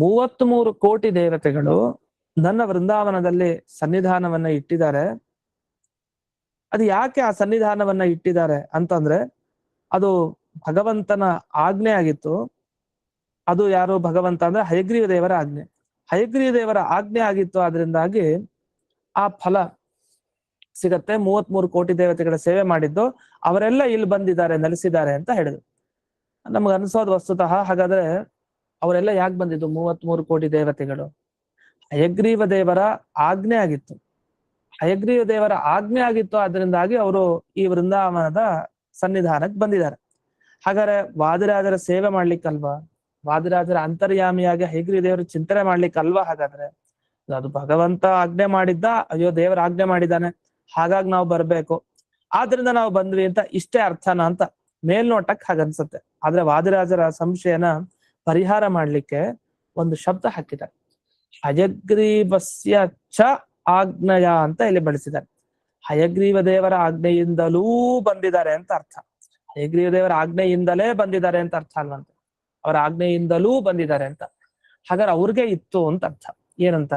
33 ಕೋಟಿ ದೇವತೆಗಳು ನನ್ನ ವೃಂದಾವನದಲ್ಲಿ ಸನ್ನಿಧಾನವನ್ನ ಇಟ್ಟಿದ್ದಾರೆ. ಅದು ಯಾಕೆ ಆ ಸನ್ನಿಧಾನವನ್ನ ಇಟ್ಟಿದ್ದಾರೆ ಅಂತಂದ್ರೆ ಅದು ಭಗವಂತನ ಆಜ್ಞೆ ಆಗಿತ್ತು. ಅದು ಯಾರು ಭಗವಂತ ಅಂದ್ರೆ ಹಯಗ್ರೀವ ದೇವರ ಆಜ್ಞೆ. ಹಯಗ್ರೀವ ದೇವರ ಆಜ್ಞೆ ಆಗಿತ್ತು. ಅದರಿಂದಾಗಿ ಆ ಫಲ ಸಿಗತ್ತೆ. 33 ಕೋಟಿ ದೇವತೆಗಳ ಸೇವೆ ಮಾಡಿದ್ದು ಅವರೆಲ್ಲ ಇಲ್ಲಿ ಬಂದಿದ್ದಾರೆ, ನೆಲೆಸಿದ್ದಾರೆ ಅಂತ ಹೇಳಿದ್ರು. ನಮ್ಗೆ ಅನ್ಸೋದು ವಸ್ತುತಃ ಹಾಗಾದ್ರೆ ಅವರೆಲ್ಲ ಯಾಕೆ ಬಂದಿದ್ದು 33 ಕೋಟಿ ದೇವತೆಗಳು? ಹಯಗ್ರೀವ ದೇವರ ಆಜ್ಞೆ ಆಗಿತ್ತು. ಹಯಗ್ರೀವ ದೇವರ ಆಜ್ಞೆ ಆಗಿತ್ತು, ಅದರಿಂದಾಗಿ ಅವರು ಈ ವೃಂದಾವನದ ಸನ್ನಿಧಾನಕ್ಕೆ ಬಂದಿದ್ದಾರೆ. ಹಾಗಾದ್ರೆ ವಾದಿರಾಜರ ಸೇವೆ ಮಾಡ್ಲಿಕ್ಕಲ್ವಾ? ವಾದಿರಾಜರ ಅಂತರ್ಯಾಮಿಯಾಗಿ ಹಯಗ್ರೀವ ದೇವರ ಚಿಂತನೆ ಮಾಡ್ಲಿಕ್ಕಲ್ವಾ? ಹಾಗಾದ್ರೆ ಅದು ಭಗವಂತ ಆಜ್ಞೆ ಮಾಡಿದ್ದ, ಅಯ್ಯೋ ದೇವರ ಆಜ್ಞೆ ಮಾಡಿದ್ದಾನೆ, ಹಾಗಾಗಿ ನಾವು ಬರ್ಬೇಕು, ಆದ್ರಿಂದ ನಾವು ಬಂದ್ವಿ ಅಂತ ಇಷ್ಟೇ ಅರ್ಥನ ಅಂತ ಮೇಲ್ನೋಟಕ್ಕೆ ಹಾಗನ್ಸುತ್ತೆ. ಆದ್ರೆ ವಾದಿರಾಜರ ಸಂಶಯನ ಪರಿಹಾರ ಮಾಡ್ಲಿಕ್ಕೆ ಒಂದು ಶಬ್ದ ಹಾಕಿದ್ದಾರೆ. ಹಯಗ್ರೀವಸ್ಯ ಚ ಆಜ್ಞೆಯ ಅಂತ ಇಲ್ಲಿ ಬಳಸಿದ್ದಾರೆ. ಹಯಗ್ರೀವ ದೇವರ ಆಜ್ಞೆಯಿಂದಲೂ ಬಂದಿದ್ದಾರೆ ಅಂತ ಅರ್ಥ. ಹಯಗ್ರೀವ ದೇವರ ಆಜ್ಞೆಯಿಂದಲೇ ಬಂದಿದ್ದಾರೆ ಅಂತ ಅರ್ಥ ಅಲ್ವಂತೆ, ಅವರ ಆಜ್ಞೆಯಿಂದಲೂ ಬಂದಿದ್ದಾರೆ ಅಂತ. ಹಾಗಾದ್ರೆ ಅವ್ರಿಗೆ ಇತ್ತು ಅಂತ ಅರ್ಥ. ಏನಂತ?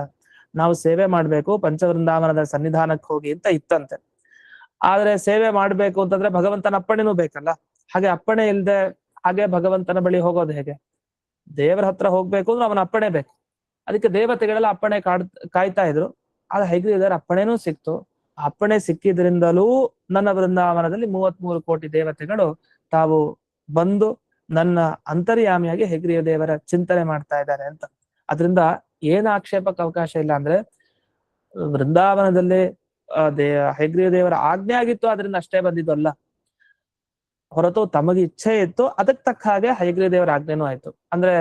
ನಾವು ಸೇವೆ ಮಾಡ್ಬೇಕು, ಪಂಚವೃಂದಾವನದ ಸನ್ನಿಧಾನಕ್ಕೆ ಹೋಗಿ ಅಂತ ಇತ್ತಂತೆ. ಆದ್ರೆ ಸೇವೆ ಮಾಡ್ಬೇಕು ಅಂತಂದ್ರೆ ಭಗವಂತನ ಅಪ್ಪಣೆನೂ ಬೇಕಲ್ಲ. ಹಾಗೆ ಅಪ್ಪಣೆ ಇಲ್ದೆ ಹಾಗೆ ಭಗವಂತನ ಬಳಿ ಹೋಗೋದು ಹೇಗೆ? ದೇವರ ಹತ್ರ ಹೋಗ್ಬೇಕು ಅಂದ್ರೆ ಅವನ ಅಪ್ಪಣೆ ಬೇಕು. ಅದಕ್ಕೆ ದೇವತೆಗಳೆಲ್ಲ ಅಪ್ಪಣೆ ಕಾಯ್ತಾ ಇದ್ರು. ಆದ್ರೆ ಹಯಗ್ರೀವ ದೇವರ ಅಪ್ಪಣೆನೂ ಸಿಕ್ತು. ಆ ಅಪ್ಪಣೆ ಸಿಕ್ಕಿದ್ರಿಂದಲೂ ನನ್ನ ವೃಂದಾವನದಲ್ಲಿ 33 ಕೋಟಿ ದೇವತೆಗಳು ತಾವು ಬಂದು ನನ್ನ ಅಂತರ್ಯಾಮಿಯಾಗಿ ಹಯಗ್ರೀವ ದೇವರ ಚಿಂತನೆ ಮಾಡ್ತಾ ಇದ್ದಾರೆ ಅಂತ. ಅದರಿಂದ ಏನ್ ಆಕ್ಷೇಪಕ್ಕೆ ಅವಕಾಶ ಇಲ್ಲ. ಅಂದ್ರೆ ವೃಂದಾವನದಲ್ಲಿ ಹಯಗ್ರೀವ ದೇವರ ಆಜ್ಞೆ ಆಗಿತ್ತು, ಅದರಿಂದ ಅಷ್ಟೇ ಬಂದಿದ್ದು ಅಲ್ಲ, ಹೊರತು ತಮಗೆ ಇಚ್ಛೆ ಇತ್ತು, ಅದಕ್ಕೆ ತಕ್ಕ ಹಾಗೆ ಹಯಗ್ರೀವ ದೇವರ ಆಜ್ಞೆನೂ ಆಯ್ತು. ಅಂದ್ರೆ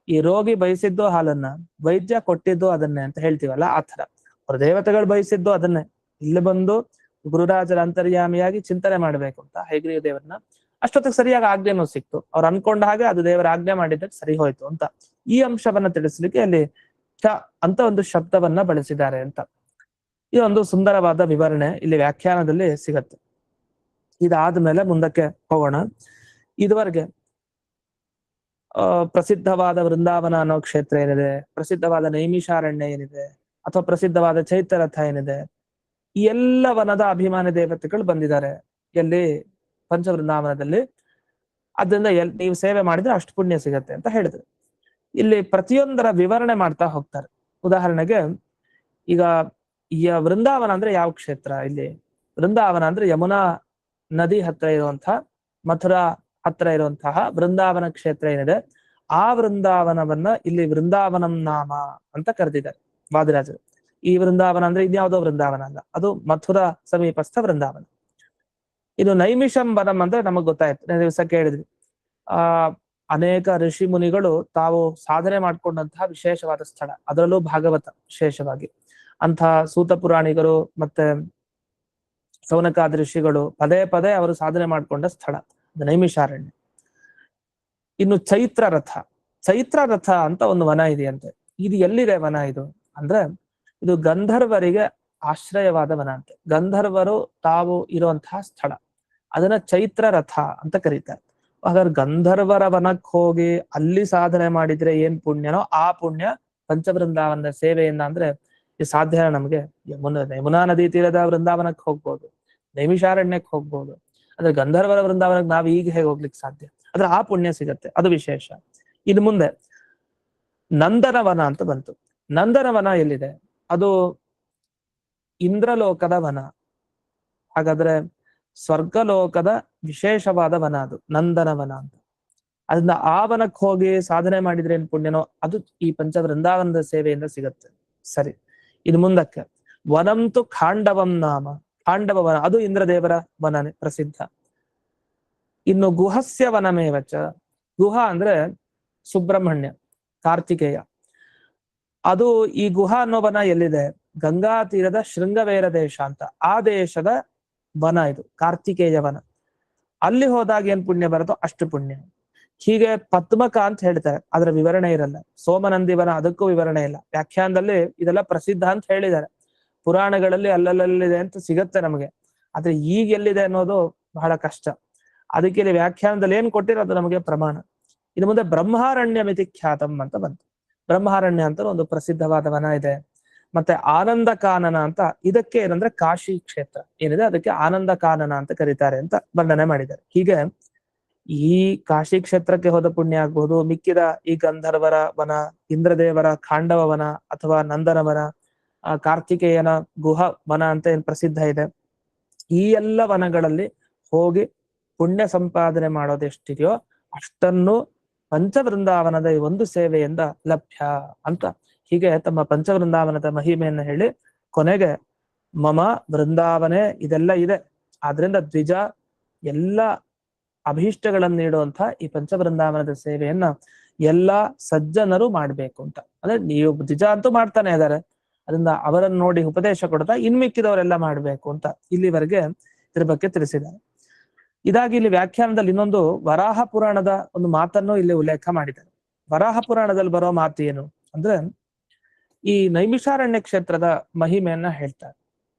ಈ ರೋಗಿ ಬಯಸಿದ್ದು ಹಾಲನ್ನ, ವೈದ್ಯ ಕೊಟ್ಟಿದ್ದು ಅದನ್ನೇ ಅಂತ ಹೇಳ್ತೀವಲ್ಲ, ಆ ತರ ಅವ್ರ ದೇವತೆಗಳು ಬಯಸಿದ್ದು ಅದನ್ನೇ. ಇಲ್ಲಿ ಬಂದು ಗುರುರಾಜರ ಅಂತರ್ಯಾಮಿಯಾಗಿ ಚಿಂತನೆ ಮಾಡ್ಬೇಕು ಅಂತ ಹಯಗ್ರೀವ ದೇವರನ್ನ. ಅಷ್ಟೊತ್ತಿಗೆ ಸರಿಯಾಗಿ ಆಜ್ಞೆನೂ ಸಿಕ್ತು. ಅವ್ರು ಅನ್ಕೊಂಡ ಹಾಗೆ ಅದು ದೇವರ ಆಜ್ಞೆ ಮಾಡಿದ್ದಕ್ಕೆ ಸರಿ ಹೋಯ್ತು ಅಂತ ಈ ಅಂಶವನ್ನ ತಿಳಿಸ್ಲಿಕ್ಕೆ ಅಲ್ಲಿ ಚ ಅಂತ ಒಂದು ಶಬ್ದವನ್ನ ಬಳಸಿದ್ದಾರೆ ಅಂತ. ಇದೊಂದು ಸುಂದರವಾದ ವಿವರಣೆ ಇಲ್ಲಿ ವ್ಯಾಖ್ಯಾನದಲ್ಲಿ ಸಿಗತ್ತೆ. ಇದಾದ್ಮೇಲೆ ಮುಂದಕ್ಕೆ ಹೋಗೋಣ. ಇದುವರೆಗೆ ಪ್ರಸಿದ್ಧವಾದ ವೃಂದಾವನ ಅನ್ನೋ ಕ್ಷೇತ್ರ ಏನಿದೆ, ಪ್ರಸಿದ್ಧವಾದ ನೈಮಿಷಾರಣ್ಯ ಏನಿದೆ, ಅಥವಾ ಪ್ರಸಿದ್ಧವಾದ ಚೈತ್ಯರಥ ಏನಿದೆ, ಈ ಎಲ್ಲ ವನದ ಅಭಿಮಾನಿ ದೇವತೆಗಳು ಬಂದಿದ್ದಾರೆ ಎಲ್ಲಿ? ಪಂಚವೃಂದಾವನದಲ್ಲಿ. ಅದರಿಂದ ನೀವು ಸೇವೆ ಮಾಡಿದ್ರೆ ಅಷ್ಟು ಪುಣ್ಯ ಸಿಗತ್ತೆ ಅಂತ ಹೇಳಿದ್ರು. ಇಲ್ಲಿ ಪ್ರತಿಯೊಂದರ ವಿವರಣೆ ಮಾಡ್ತಾ ಹೋಗ್ತಾರೆ. ಉದಾಹರಣೆಗೆ ಈಗ ಈ ವೃಂದಾವನ ಅಂದ್ರೆ ಯಾವ ಕ್ಷೇತ್ರ? ಇಲ್ಲಿ ವೃಂದಾವನ ಅಂದ್ರೆ ಯಮುನಾ ನದಿ ಹತ್ರ ಇರುವಂತಹ, ಮಥುರಾ ಹತ್ರ ಇರುವಂತಹ ವೃಂದಾವನ ಕ್ಷೇತ್ರ ಏನಿದೆ, ಆ ವೃಂದಾವನವನ್ನ ಇಲ್ಲಿ ವೃಂದಾವನಂ ನಾಮ ಅಂತ ಕರೆದಿದ್ದಾರೆ ವಾದಿರಾಜರು. ಈ ವೃಂದಾವನ ಅಂದ್ರೆ ಇದ್ಯಾವುದೋ ವೃಂದಾವನ ಅಲ್ಲ, ಅದು ಮಥುರಾ ಸಮೀಪಸ್ಥ ವೃಂದಾವನ. ಇದು ನೈಮಿಷಂ ವನಂ ಅಂದ್ರೆ ನಮಗ್ ಗೊತ್ತಾಯ್ತು, ದಿವಸ ಕೇಳಿದ್ವಿ. ಅನೇಕ ಋಷಿ ಮುನಿಗಳು ತಾವು ಸಾಧನೆ ಮಾಡ್ಕೊಂಡಂತಹ ವಿಶೇಷವಾದ ಸ್ಥಳ, ಅದರಲ್ಲೂ ಭಾಗವತ ವಿಶೇಷವಾಗಿ ಅಂತಹ ಸೂತ ಪುರಾಣಿಗರು ಮತ್ತೆ ಸೌನಕಾದಿ ಋಷಿಗಳು ಪದೇ ಪದೇ ಅವರು ಸಾಧನೆ ಮಾಡ್ಕೊಂಡ ಸ್ಥಳ ನೈಮಿಷಾರಣ್ಯ. ಇನ್ನು ಚೈತ್ರ ರಥ ಅಂತ ಒಂದು ವನ ಇದೆಯಂತೆ. ಇದು ಎಲ್ಲಿದೆ ವನ? ಇದು ಅಂದ್ರೆ ಇದು ಗಂಧರ್ವರಿಗೆ ಆಶ್ರಯವಾದ ವನ ಅಂತೆ. ಗಂಧರ್ವರು ತಾವು ಇರುವಂತಹ ಸ್ಥಳ, ಅದನ್ನ ಚೈತ್ರ ರಥ ಅಂತ ಕರೀತಾರೆ. ಹಾಗಾದ್ರೆ ಗಂಧರ್ವರ ವನಕ್ಕೆ ಹೋಗಿ ಅಲ್ಲಿ ಸಾಧನೆ ಮಾಡಿದ್ರೆ ಏನ್ ಪುಣ್ಯನೋ ಆ ಪುಣ್ಯ ಪಂಚವೃಂದಾವನದ ಸೇವೆಯಿಂದ ಅಂದ್ರೆ ಇದು ಸಾಧ್ಯ. ನಮ್ಗೆ ಯಮುನಾ ನದಿ ತೀರದ ವೃಂದಾವನಕ್ಕೆ ಹೋಗ್ಬೋದು, ನೈಮಿಷಾರಣ್ಯಕ್ಕೆ ಹೋಗ್ಬೋದು, ಅಂದ್ರೆ ಗಂಧರ್ವರ ವೃಂದಾವನಕ್ಕೆ ನಾವ್ ಈಗ ಹೇಗೆ ಹೋಗ್ಲಿಕ್ಕೆ ಸಾಧ್ಯ? ಆದ್ರೆ ಆ ಪುಣ್ಯ ಸಿಗತ್ತೆ, ಅದು ವಿಶೇಷ. ಇನ್ನು ಮುಂದೆ ನಂದನವನ ಅಂತ ಬಂತು. ನಂದನವನ ಎಲ್ಲಿದೆ? ಅದು ಇಂದ್ರಲೋಕದ ವನ. ಹಾಗಾದ್ರೆ ಸ್ವರ್ಗಲೋಕದ ವಿಶೇಷವಾದ ವನ ಅದು ನಂದನವನ ಅಂತ. ಅದನ್ನ ಆ ವನಕ್ಕೆ ಹೋಗಿ ಸಾಧನೆ ಮಾಡಿದ್ರೆ ಏನ್ ಪುಣ್ಯನೋ ಅದು ಈ ಪಂಚವೃಂದಾವನದ ಸೇವೆಯಿಂದ ಸಿಗತ್ತೆ. ಸರಿ, ಇನ್ನು ಮುಂದಕ್ಕೆ ವನಂತು ಖಾಂಡವಂ ನಾಮ. ಖಾಂಡವ ವನ ಅದು ಇಂದ್ರದೇವರ ವನನೇ ಪ್ರಸಿದ್ಧ. ಇನ್ನು ಗುಹಸ್ಯ ವನಮೇವಚ. ಗುಹ ಅಂದ್ರೆ ಸುಬ್ರಹ್ಮಣ್ಯ, ಕಾರ್ತಿಕೇಯ. ಅದು ಈ ಗುಹಾ ಅನ್ನೋ ವನ ಎಲ್ಲಿದೆ? ಗಂಗಾ ತೀರದ ಶೃಂಗವೇರ ದೇಶ ಅಂತ, ಆ ದೇಶದ ವನ ಇದು ಕಾರ್ತಿಕೇಯ ವನ. ಅಲ್ಲಿ ಹೋದಾಗ ಏನ್ ಪುಣ್ಯ ಬರುತ್ತೋ ಅಷ್ಟು ಪುಣ್ಯ. ಹೀಗೆ ಪದ್ಮಕ ಅಂತ ಹೇಳ್ತಾರೆ, ಅದರ ವಿವರಣೆ ಇರಲ್ಲ. ಸೋಮನಂದಿ ವನ, ಅದಕ್ಕೂ ವಿವರಣೆ ಇಲ್ಲ. ವ್ಯಾಖ್ಯಾನದಲ್ಲಿ ಇದೆಲ್ಲ ಪ್ರಸಿದ್ಧ ಅಂತ ಹೇಳಿದ್ದಾರೆ, ಪುರಾಣಗಳಲ್ಲಿ ಅಲ್ಲಲ್ಲಿದೆ ಅಂತ ಸಿಗತ್ತೆ ನಮಗೆ. ಆದ್ರೆ ಈಗ ಎಲ್ಲಿದೆ ಅನ್ನೋದು ಬಹಳ ಕಷ್ಟ. ಅದಕ್ಕೆ ಇಲ್ಲಿ ವ್ಯಾಖ್ಯಾನದಲ್ಲಿ ಏನ್ ಕೊಟ್ಟಿರೋದು ನಮಗೆ ಪ್ರಮಾಣ. ಇನ್ನು ಮುಂದೆ ಬ್ರಹ್ಮಾರಣ್ಯ ಮಿತಿ ಖ್ಯಾತಂ ಅಂತ ಬಂತು. ಬ್ರಹ್ಮಾರಣ್ಯ ಅಂತ ಒಂದು ಪ್ರಸಿದ್ಧವಾದ ವನ ಇದೆ. ಮತ್ತೆ ಆನಂದ ಕಾನನ ಅಂತ, ಇದಕ್ಕೆ ಏನಂದ್ರೆ ಕಾಶಿ ಕ್ಷೇತ್ರ ಏನಿದೆ ಅದಕ್ಕೆ ಆನಂದ ಕಾನನ ಅಂತ ಕರೀತಾರೆ ಅಂತ ವರ್ಣನೆ ಮಾಡಿದ್ದಾರೆ. ಹೀಗೆ ಈ ಕಾಶಿ ಕ್ಷೇತ್ರಕ್ಕೆ ಹೋದ ಪುಣ್ಯ ಆಗ್ಬಹುದು, ಮಿಕ್ಕಿದ ಈ ಗಂಧರ್ವರ ವನ, ಇಂದ್ರದೇವರ ಖಾಂಡವ ವನ ಅಥವಾ ನಂದನವನ, ಕಾರ್ತಿಕೇಯನ ಗುಹ ವನ ಅಂತ ಏನ್ ಪ್ರಸಿದ್ಧ ಇದೆ, ಈ ಎಲ್ಲ ವನಗಳಲ್ಲಿ ಹೋಗಿ ಪುಣ್ಯ ಸಂಪಾದನೆ ಮಾಡೋದೆಷ್ಟಿದೆಯೋ ಅಷ್ಟನ್ನು ಪಂಚವೃಂದಾವನದ ಈ ಒಂದು ಸೇವೆಯಿಂದ ಲಭ್ಯ ಅಂತ ಹೀಗೆ ತಮ್ಮ ಪಂಚವೃಂದಾವನದ ಮಹಿಮೆಯನ್ನು ಹೇಳಿ ಕೊನೆಗೆ ಮಮ ವೃಂದಾವನೆ ಇದೆಲ್ಲ ಇದೆ, ಆದ್ರಿಂದ ದ್ವಿಜ ಎಲ್ಲ ಅಭೀಷ್ಟಗಳನ್ನು ನೀಡುವಂತ ಈ ಪಂಚವೃಂದಾವನದ ಸೇವೆಯನ್ನ ಎಲ್ಲಾ ಸಜ್ಜನರು ಮಾಡ್ಬೇಕು ಅಂತ. ಅಂದ್ರೆ ನೀವು ದ್ವಿಜ ಅಂತೂ ಮಾಡ್ತಾನೆ ಇದ್ದಾರೆ, ಅದರಿಂದ ಅವರನ್ನು ನೋಡಿ ಉಪದೇಶ ಕೊಡ್ತಾ ಇನ್ಮಿಕ್ಕಿದವರೆಲ್ಲ ಮಾಡ್ಬೇಕು ಅಂತ ಇಲ್ಲಿವರೆಗೆ ಇದ್ರ ಬಗ್ಗೆ ತಿಳಿಸಿದ್ದಾರೆ. ಇದಾಗಿ ಇಲ್ಲಿ ವ್ಯಾಖ್ಯಾನದಲ್ಲಿ ಇನ್ನೊಂದು ವರಾಹ ಪುರಾಣದ ಒಂದು ಮಾತನ್ನು ಇಲ್ಲಿ ಉಲ್ಲೇಖ ಮಾಡಿದ್ದಾರೆ. ವರಾಹ ಪುರಾಣದಲ್ಲಿ ಬರೋ ಮಾತು ಏನು ಅಂದ್ರೆ, ಈ ನೈಮಿಷಾರಣ್ಯ ಕ್ಷೇತ್ರದ ಮಹಿಮೆಯನ್ನ ಹೇಳ್ತಾರೆ.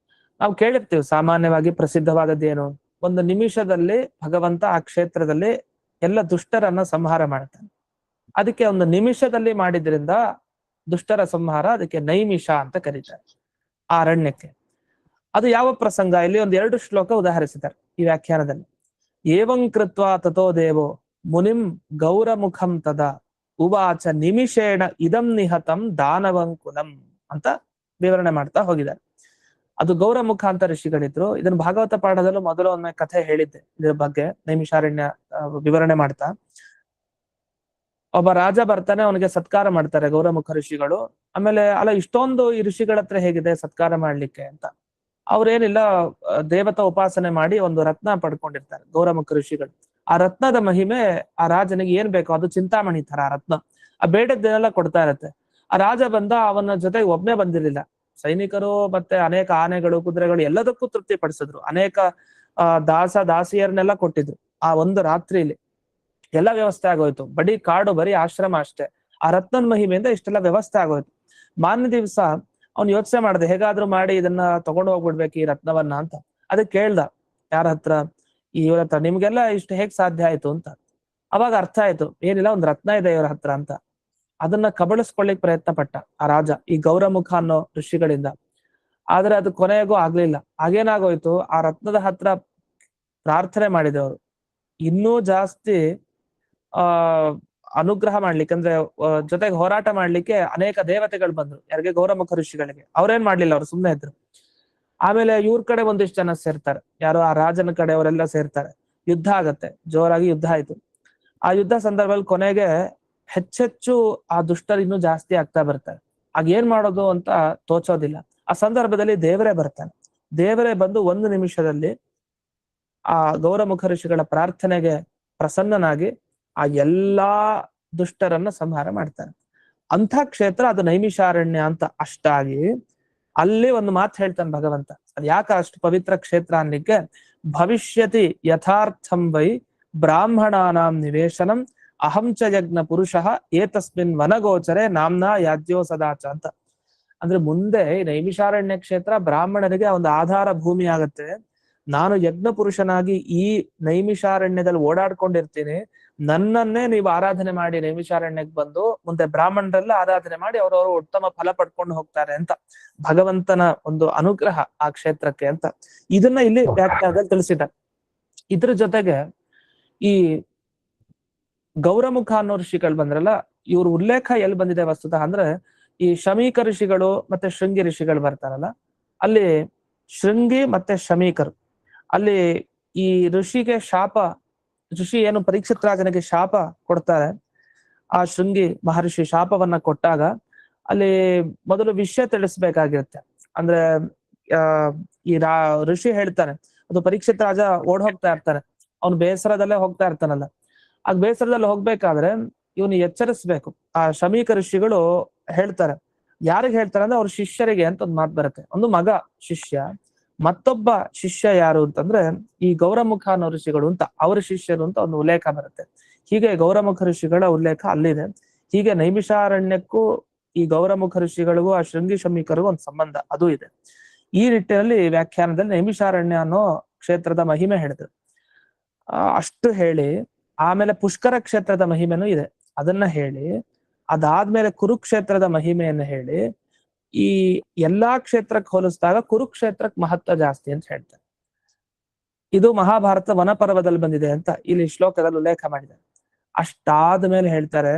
ನಾವು ಕೇಳಿರ್ತೀವಿ ಸಾಮಾನ್ಯವಾಗಿ ಪ್ರಸಿದ್ಧವಾದದ್ದೇನು, ಒಂದು ನಿಮಿಷದಲ್ಲಿ ಭಗವಂತ ಆ ಕ್ಷೇತ್ರದಲ್ಲಿ ಎಲ್ಲ ದುಷ್ಟರನ್ನ ಸಂಹಾರ ಮಾಡ್ತಾನೆ. ಅದಕ್ಕೆ ಒಂದು ನಿಮಿಷದಲ್ಲಿ ಮಾಡಿದ್ರಿಂದ ದುಷ್ಟರ ಸಂಹಾರ, ಅದಕ್ಕೆ ನೈಮಿಷ ಅಂತ ಕರೀತಾರೆ ಆ ಅರಣ್ಯಕ್ಕೆ. ಅದು ಯಾವ ಪ್ರಸಂಗ? ಇಲ್ಲಿ ಒಂದು 2 ಶ್ಲೋಕ ಉದಾಹರಿಸಿದ್ದಾರೆ ಈ ವ್ಯಾಖ್ಯಾನದಲ್ಲಿ. ಏವಂ ಕೃತ್ವಾ ತಥೋ ದೇವೋ ಮುನಿಂ ಗೌರಮುಖಂ ತದಾ ಉವಾಚ ನಿಮಿಷೇಣ ಇದಂ ನಿಹತಂ ದಾನವಂಕುಲಂ ಅಂತ ವಿವರಣೆ ಮಾಡ್ತಾ ಹೋಗಿದ್ದಾರೆ. ಅದು ಗೌರಮುಖ ಅಂತ ಋಷಿಗಳಿದ್ರು. ಇದನ್ನು ಭಾಗವತ ಪಾಠದಲ್ಲೂ ಮೊದಲು ಒಮ್ಮೆ ಕಥೆ ಹೇಳಿದ್ದೆ ಇದ್ರ ಬಗ್ಗೆ, ನೈಮಿಷಾರಣ್ಯ ವಿವರಣೆ ಮಾಡ್ತಾ. ಒಬ್ಬ ರಾಜ ಬರ್ತಾನೆ, ಅವನಿಗೆ ಸತ್ಕಾರ ಮಾಡ್ತಾರೆ ಗೌರಮುಖ ಋಷಿಗಳು. ಆಮೇಲೆ ಅಲ್ಲ ಇಷ್ಟೊಂದು ಈ ಋಷಿಗಳ ಹತ್ರ ಹೇಗಿದೆ ಸತ್ಕಾರ ಮಾಡ್ಲಿಕ್ಕೆ ಅಂತ, ಅವ್ರೇನಿಲ್ಲ ದೇವತಾ ಉಪಾಸನೆ ಮಾಡಿ ಒಂದು ರತ್ನ ಪಡ್ಕೊಂಡಿರ್ತಾರೆ ಗೌರಮುಖ ಋಷಿಗಳು. ಆ ರತ್ನದ ಮಹಿಮೆ ಆ ರಾಜನಿಗೆ ಏನ್ ಬೇಕೋ ಅದು ಚಿಂತಾಮಣಿ ತರ ಆ ರತ್ನ, ಆ ಬೇಡದ್ದನ್ನೆಲ್ಲ ಕೊಡ್ತಾ ಇರತ್ತೆ. ಆ ರಾಜ ಬಂದ, ಅವನ ಜೊತೆಗೆ ಒಬ್ನೇ ಬಂದಿರಲಿಲ್ಲ, ಸೈನಿಕರು ಮತ್ತೆ ಅನೇಕ ಆನೆಗಳು ಕುದುರೆಗಳು ಎಲ್ಲದಕ್ಕೂ ತೃಪ್ತಿ ಪಡಿಸಿದ್ರು. ಅನೇಕ ದಾಸಿಯರನ್ನೆಲ್ಲ ಕೊಟ್ಟಿದ್ರು. ಆ ಒಂದು ರಾತ್ರಿಯಲ್ಲಿ ಎಲ್ಲ ವ್ಯವಸ್ಥೆ ಆಗೋಯ್ತು. ಬರೀ ಕಾಡು, ಬರೀ ಆಶ್ರಮ ಅಷ್ಟೇ. ಆ ರತ್ನದ ಮಹಿಮೆಯಿಂದ ಇಷ್ಟೆಲ್ಲ ವ್ಯವಸ್ಥೆ ಆಗೋಯ್ತು. ಮಾನ್ಯ ದಿವಸ ಅವ್ನು ಯೋಚನೆ ಮಾಡಿದೆ, ಹೇಗಾದ್ರೂ ಮಾಡಿ ಇದನ್ನ ತಗೊಂಡು ಹೋಗ್ಬಿಡ್ಬೇಕು ಈ ರತ್ನವನ್ನ ಅಂತ. ಅದಕ್ಕೆ ಕೇಳ್ದ ಯಾರ ಹತ್ರ, ಇವ್ರ ಹತ್ರ, ನಿಮ್ಗೆಲ್ಲ ಇಷ್ಟು ಹೇಗ್ ಸಾಧ್ಯ ಆಯ್ತು ಅಂತ. ಅವಾಗ ಅರ್ಥ ಆಯ್ತು, ಏನಿಲ್ಲ ಒಂದ್ ರತ್ನ ಇದೆ ಇವ್ರ ಹತ್ರ ಅಂತ. ಅದನ್ನ ಕಬಳಿಸ್ಕೊಳ್ಳಿಕ್ ಪ್ರಯತ್ನ ಪಟ್ಟ ಆ ರಾಜ ಈ ಗೌರಮುಖ ಅನ್ನೋ ಋಷಿಗಳಿಂದ. ಆದ್ರೆ ಅದು ಕೊನೆಗೂ ಆಗ್ಲಿಲ್ಲ. ಹಾಗೇನಾಗೋಯ್ತು, ಆ ರತ್ನದ ಹತ್ರ ಪ್ರಾರ್ಥನೆ ಮಾಡಿದವರು ಇನ್ನೂ ಜಾಸ್ತಿ ಅನುಗ್ರಹ ಮಾಡ್ಲಿಕ್ಕೆ, ಅಂದ್ರೆ ಜೊತೆಗೆ ಹೋರಾಟ ಮಾಡ್ಲಿಕ್ಕೆ ಅನೇಕ ದೇವತೆಗಳು ಬಂದ್ರು ಯಾರಿಗೆ, ಗೌರಮುಖ ಋಷಿಗಳಿಗೆ. ಅವ್ರೇನ್ ಮಾಡ್ಲಿಲ್ಲ, ಅವ್ರು ಸುಮ್ಮನೆ ಇದ್ರು. ಆಮೇಲೆ ಇವ್ರ ಕಡೆ ಒಂದಿಷ್ಟು ಜನ ಸೇರ್ತಾರೆ, ಯಾರು ಆ ರಾಜನ ಕಡೆ ಅವರೆಲ್ಲ ಸೇರ್ತಾರೆ. ಯುದ್ಧ ಆಗತ್ತೆ, ಜೋರಾಗಿ ಯುದ್ಧ ಆಯ್ತು. ಆ ಯುದ್ಧ ಸಂದರ್ಭದಲ್ಲಿ ಕೊನೆಗೆ ಹೆಚ್ಚೆಚ್ಚು ಆ ದುಷ್ಟರು ಇನ್ನೂ ಜಾಸ್ತಿ ಆಗ್ತಾ ಬರ್ತಾರೆ. ಆಗ ಏನ್ ಮಾಡೋದು ಅಂತ ತೋಚೋದಿಲ್ಲ. ಆ ಸಂದರ್ಭದಲ್ಲಿ ದೇವರೇ ಬರ್ತಾನೆ. ದೇವರೇ ಬಂದು 1 ನಿಮಿಷದಲ್ಲಿ ಆ ಗೌರಮುಖ ಋಷಿಗಳ ಪ್ರಾರ್ಥನೆಗೆ ಪ್ರಸನ್ನನಾಗಿ ಆ ಎಲ್ಲಾ ದುಷ್ಟರನ್ನ ಸಂಹಾರ ಮಾಡ್ತಾನೆ. ಅಂಥ ಕ್ಷೇತ್ರ ಅದು ನೈಮಿಷಾರಣ್ಯ ಅಂತ. ಅಷ್ಟಾಗಿ ಅಲ್ಲಿ ಒಂದು ಮಾತು ಹೇಳ್ತಾನೆ ಭಗವಂತ. ಅದು ಯಾಕೆ ಅಷ್ಟು ಪವಿತ್ರ ಕ್ಷೇತ್ರ ಅನ್ಲಿಕ್ಕೆ, ಭವಿಷ್ಯತಿ ಯಥಾರ್ಥಂ ವೈ ಬ್ರಾಹ್ಮಣಾನಾಂ ನಿವೇಶನಂ ಅಹಂಚ ಯಜ್ಞ ಪುರುಷಃ ಏತಸ್ಮಿನ್ ವನಗೋಚರೆ ನಾಮ್ನಾ ಯಾಜ್ಯೋ ಸದಾಚ ಅಂತ. ಅಂದ್ರೆ ಮುಂದೆ ಈ ನೈಮಿಷಾರಣ್ಯ ಕ್ಷೇತ್ರ ಬ್ರಾಹ್ಮಣರಿಗೆ ಒಂದು ಆಧಾರ ಭೂಮಿ ಆಗತ್ತೆ. ನಾನು ಯಜ್ಞ ಪುರುಷನಾಗಿ ಈ ನೈಮಿಷಾರಣ್ಯದಲ್ಲಿ ಓಡಾಡ್ಕೊಂಡಿರ್ತೀನಿ, ನನ್ನನ್ನೇ ನೀವು ಆರಾಧನೆ ಮಾಡಿ ನೈಮಿಷಾರಣ್ಯಕ್ಕೆ ಬಂದು ಮುಂದೆ ಬ್ರಾಹ್ಮಣರೆಲ್ಲ ಆರಾಧನೆ ಮಾಡಿ ಅವರವರು ಉತ್ತಮ ಫಲ ಪಡ್ಕೊಂಡು ಹೋಗ್ತಾರೆ ಅಂತ ಭಗವಂತನ ಒಂದು ಅನುಗ್ರಹ ಆ ಕ್ಷೇತ್ರಕ್ಕೆ ಅಂತ ಇದನ್ನ ಇಲ್ಲಿ ವ್ಯಾಖ್ಯಾನದಲ್ಲಿ ತಿಳಿಸಿದ್ದಾರೆ. ಇದ್ರ ಜೊತೆಗೆ ಈ ಗೌರಮುಖ ಅನ್ನೋ ಋಷಿಗಳು ಬಂದ್ರಲ್ಲ, ಇವ್ರ ಉಲ್ಲೇಖ ಎಲ್ಲಿ ಬಂದಿದೆ ವಸ್ತುತಃ ಅಂದ್ರೆ ಈ ಶಮೀಕ ಋಷಿಗಳು ಮತ್ತೆ ಶೃಂಗಿ ಋಷಿಗಳು ಬರ್ತಾರಲ್ಲ, ಅಲ್ಲಿ ಶೃಂಗಿ ಮತ್ತೆ ಶಮೀಕರು, ಅಲ್ಲಿ ಈ ಋಷಿಗೆ ಶಾಪ, ಋಷಿ ಏನು ಪರೀಕ್ಷಿತ್ ರಾಜನಿಗೆ ಶಾಪ ಕೊಡ್ತಾರೆ. ಆ ಶೃಂಗಿ ಮಹರ್ಷಿ ಶಾಪವನ್ನ ಕೊಟ್ಟಾಗ ಅಲ್ಲಿ ಮೊದಲು ವಿಷಯ ತಿಳಿಸ್ಬೇಕಾಗಿರುತ್ತೆ. ಅಂದ್ರೆ ಈ ಋಷಿ ಹೇಳ್ತಾನೆ, ಅದು ಪರೀಕ್ಷಿತ್ ರಾಜ ಓಡ್ ಹೋಗ್ತಾ ಇರ್ತಾನೆ, ಅವ್ನು ಬೇಸರದಲ್ಲೇ ಹೋಗ್ತಾ ಇರ್ತಾನಲ್ಲ, ಆಗ ಬೇಸರದಲ್ಲಿ ಹೋಗ್ಬೇಕಾದ್ರೆ ಇವನು ಎಚ್ಚರಿಸ್ಬೇಕು. ಆ ಶಮೀಕ ಋಷಿಗಳು ಹೇಳ್ತಾರೆ, ಯಾರಿಗೆ ಹೇಳ್ತಾರೆ ಅಂದ್ರೆ ಅವ್ರ ಶಿಷ್ಯರಿಗೆ ಅಂತ ಒಂದು ಮಾತು ಬರುತ್ತೆ. ಒಂದು ಮಗ ಶಿಷ್ಯ, ಮತ್ತೊಬ್ಬ ಶಿಷ್ಯ ಯಾರು ಅಂತಂದ್ರೆ ಈ ಗೌರಮುಖ ಅನ್ನೋ ಋಷಿಗಳು ಅಂತ, ಅವರ ಶಿಷ್ಯರು ಅಂತ ಒಂದು ಉಲ್ಲೇಖ ಬರುತ್ತೆ. ಹೀಗೆ ಗೌರಮುಖ ಋಷಿಗಳ ಉಲ್ಲೇಖ ಅಲ್ಲಿದೆ. ಹೀಗೆ ನೈಮಿಷಾರಣ್ಯಕ್ಕೂ ಈ ಗೌರಮುಖ ಋಷಿಗಳಿಗೂ ಆ ಶೃಂಗಿ ಶಮೀಕರಿಗೂ ಒಂದು ಸಂಬಂಧ ಅದು ಇದೆ. ಈ ನಿಟ್ಟಿನಲ್ಲಿ ವ್ಯಾಖ್ಯಾನದಲ್ಲಿ ನೈಮಿಷಾರಣ್ಯ ಅನ್ನೋ ಕ್ಷೇತ್ರದ ಮಹಿಮೆ ಹೇಳಿದ್ರು. ಅಷ್ಟು ಹೇಳಿ ಆಮೇಲೆ ಪುಷ್ಕರ ಕ್ಷೇತ್ರದ ಮಹಿಮೆನೂ ಇದೆ, ಅದನ್ನ ಹೇಳಿ ಅದಾದ್ಮೇಲೆ ಕುರುಕ್ಷೇತ್ರದ ಮಹಿಮೆಯನ್ನು ಹೇಳಿ ಈ ಎಲ್ಲಾ ಕ್ಷೇತ್ರಕ್ಕೆ ಹೋಲಿಸಿದಾಗ ಕುರುಕ್ಷೇತ್ರಕ್ಕೆ ಮಹತ್ವ ಜಾಸ್ತಿ ಅಂತ ಹೇಳ್ತಾರೆ. ಇದು ಮಹಾಭಾರತ ವನಪರ್ವದಲ್ಲಿ ಬಂದಿದೆ ಅಂತ ಇಲ್ಲಿ ಶ್ಲೋಕದಲ್ಲಿ ಉಲ್ಲೇಖ ಮಾಡಿದ್ದಾರೆ. ಅಷ್ಟಾದ್ಮೇಲೆ ಹೇಳ್ತಾರೆ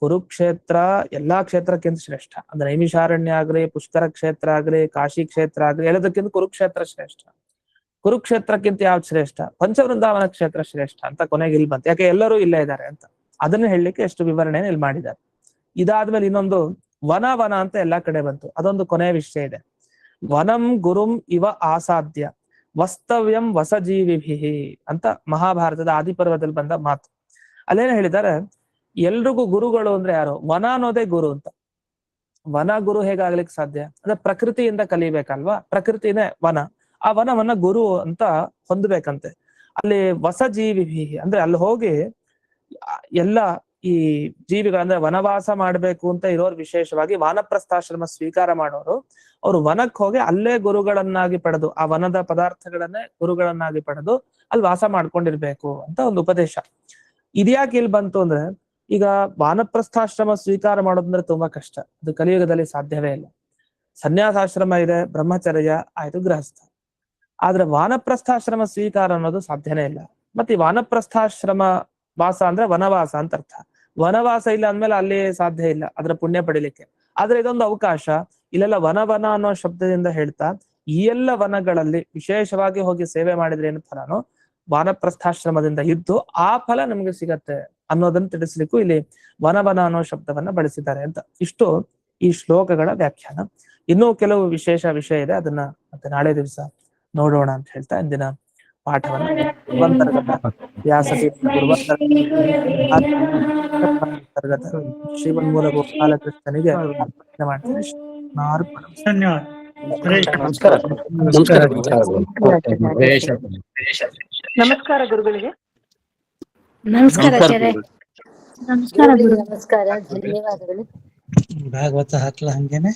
ಕುರುಕ್ಷೇತ್ರ ಎಲ್ಲಾ ಕ್ಷೇತ್ರಕ್ಕಿಂತ ಶ್ರೇಷ್ಠ. ಅಂದ್ರೆ ನೈಮಿಷಾರಣ್ಯ ಆಗ್ಲಿ, ಪುಷ್ಕರ ಕ್ಷೇತ್ರ ಆಗ್ಲಿ, ಕಾಶಿ ಕ್ಷೇತ್ರ ಆಗ್ಲಿ, ಎಲ್ಲದಕ್ಕಿಂತ ಕುರುಕ್ಷೇತ್ರ ಶ್ರೇಷ್ಠ. ಕುರುಕ್ಷೇತ್ರಕ್ಕಿಂತ ಯಾವ್ದು ಶ್ರೇಷ್ಠ? ಪಂಚವೃಂದಾವನ ಕ್ಷೇತ್ರ ಶ್ರೇಷ್ಠ ಅಂತ ಕೊನೆಗೆ ಇಲ್ಲಿ ಬಂತು. ಯಾಕೆ ಎಲ್ಲರೂ ಇಲ್ಲೇ ಇದ್ದಾರೆ ಅಂತ ಅದನ್ನ ಹೇಳಲಿಕ್ಕೆ ಎಷ್ಟು ವಿವರಣೆಯನ್ನು ಇಲ್ಲಿ ಮಾಡಿದ್ದಾರೆ. ಇದಾದ್ಮೇಲೆ ಇನ್ನೊಂದು ವನ ವನ ಅಂತ ಎಲ್ಲಾ ಕಡೆ ಬಂತು, ಅದೊಂದು ಕೊನೆಯ ವಿಷಯ ಇದೆ. ವನಂ ಗುರುಂ ಇವ ಆಸಾಧ್ಯ ವಸ್ತವ್ಯಂ ವಸಜೀವಿಭಿ ಅಂತ ಮಹಾಭಾರತದ ಆದಿಪರ್ವದಲ್ಲಿ ಬಂದ ಮಾತು. ಅಲ್ಲೇನ ಹೇಳಿದ್ದಾರೆ, ಎಲ್ರಿಗೂ ಗುರುಗಳು ಅಂದ್ರೆ ಯಾರು? ವನ ಅನ್ನೋದೇ ಗುರು ಅಂತ. ವನ ಗುರು ಹೇಗಾಗ್ಲಿಕ್ಕೆ ಸಾಧ್ಯ? ಅಂದ್ರೆ ಪ್ರಕೃತಿಯಿಂದ ಕಲಿಬೇಕಲ್ವಾ, ಪ್ರಕೃತಿನೇ ವನ. ಆ ವನವನ್ನ ಗುರು ಅಂತ ಹೊಂದ್ಬೇಕಂತೆ. ಅಲ್ಲಿ ವಸಜೀವಿಭಿ ಅಂದ್ರೆ ಅಲ್ಲಿ ಹೋಗಿ ಎಲ್ಲ ಈ ಜೀವಿಗಳಂದ್ರೆ ವನವಾಸ ಮಾಡ್ಬೇಕು ಅಂತ ಇರೋರು, ವಿಶೇಷವಾಗಿ ವಾನಪ್ರಸ್ಥಾಶ್ರಮ ಸ್ವೀಕಾರ ಮಾಡೋರು, ಅವ್ರು ವನಕ್ಕೆ ಹೋಗಿ ಅಲ್ಲೇ ಗುರುಗಳನ್ನಾಗಿ ಪಡೆದು ಆ ವನದ ಪದಾರ್ಥಗಳನ್ನೇ ಗುರುಗಳನ್ನಾಗಿ ಪಡೆದು ಅಲ್ಲಿ ವಾಸ ಮಾಡ್ಕೊಂಡಿರ್ಬೇಕು ಅಂತ ಒಂದು ಉಪದೇಶ. ಇದ್ಯಾಕೆ ಇಲ್ಲಿ ಬಂತು ಅಂದ್ರೆ, ಈಗ ವಾನಪ್ರಸ್ಥಾಶ್ರಮ ಸ್ವೀಕಾರ ಮಾಡೋದಂದ್ರೆ ತುಂಬಾ ಕಷ್ಟ, ಅದು ಕಲಿಯುಗದಲ್ಲಿ ಸಾಧ್ಯವೇ ಇಲ್ಲ. ಸನ್ಯಾಸಾಶ್ರಮ ಇದೆ, ಬ್ರಹ್ಮಚರ್ಯ ಆಯ್ತು, ಗೃಹಸ್ಥ. ಆದ್ರೆ ವಾನಪ್ರಸ್ಥಾಶ್ರಮ ಸ್ವೀಕಾರ ಅನ್ನೋದು ಸಾಧ್ಯನೇ ಇಲ್ಲ. ಮತ್ತೆ ಈ ವಾನಪ್ರಸ್ಥಾಶ್ರಮ ವಾಸ ಅಂದ್ರೆ ವನವಾಸ ಅಂತ ಅರ್ಥ. ವನವಾಸ ಇಲ್ಲ ಅಂದ್ಮೇಲೆ ಅಲ್ಲಿ ಸಾಧ್ಯ ಇಲ್ಲ ಅದರ ಪುಣ್ಯ ಪಡಿಲಿಕ್ಕೆ. ಆದ್ರೆ ಇದೊಂದು ಅವಕಾಶ. ಇಲ್ಲೆಲ್ಲ ವನ ಅನ್ನೋ ಶಬ್ದದಿಂದ ಹೇಳ್ತಾ ಈ ಎಲ್ಲ ವನಗಳಲ್ಲಿ ವಿಶೇಷವಾಗಿ ಹೋಗಿ ಸೇವೆ ಮಾಡಿದ್ರೆ ಏನು ಫಲನೋ ವಾನಪ್ರಸ್ಥಾಶ್ರಮದಿಂದ ಇದ್ದು ಆ ಫಲ ನಮ್ಗೆ ಸಿಗತ್ತೆ ಅನ್ನೋದನ್ನ ತಿಳಿಸ್ಲಿಕ್ಕೂ ಇಲ್ಲಿ ವನ ಅನ್ನೋ ಶಬ್ದವನ್ನ ಬಳಸಿದ್ದಾರೆ ಅಂತ. ಇಷ್ಟು ಈ ಶ್ಲೋಕಗಳ ವ್ಯಾಖ್ಯಾನ. ಇನ್ನೂ ಕೆಲವು ವಿಶೇಷ ವಿಷಯ ಇದೆ, ಅದನ್ನ ಮತ್ತೆ ನಾಳೆ ದಿವಸ ನೋಡೋಣ ಅಂತ ಹೇಳ್ತಾ ಇಂದಿನ ಪಾಠವನ್ನ ಅಂತರ್ಗತ ಶ್ರೀಮನ್ಮೂಲ ಗೋಪಾಲಕೃಷ್ಣನಿಗೆ ಅರ್ಪಣೆ ಮಾಡ್ತೀನಿ. ಧನ್ಯವಾದ. ಹರೇ ನಮಸ್ಕಾರ. ನಮಸ್ಕಾರ. ನಮಸ್ಕಾರ ಗುರುಗಳಿಗೆ. ನಮಸ್ಕಾರ ಆಚಾರ್ಯ. ನಮಸ್ಕಾರ ಗುರುಗಳಿಗೆ ನಮಸ್ಕಾರ, ಧನ್ಯವಾದಗಳು. ಭಾಗವತ ಹಾಕ್ಲ ಹಂಗೇನೆ.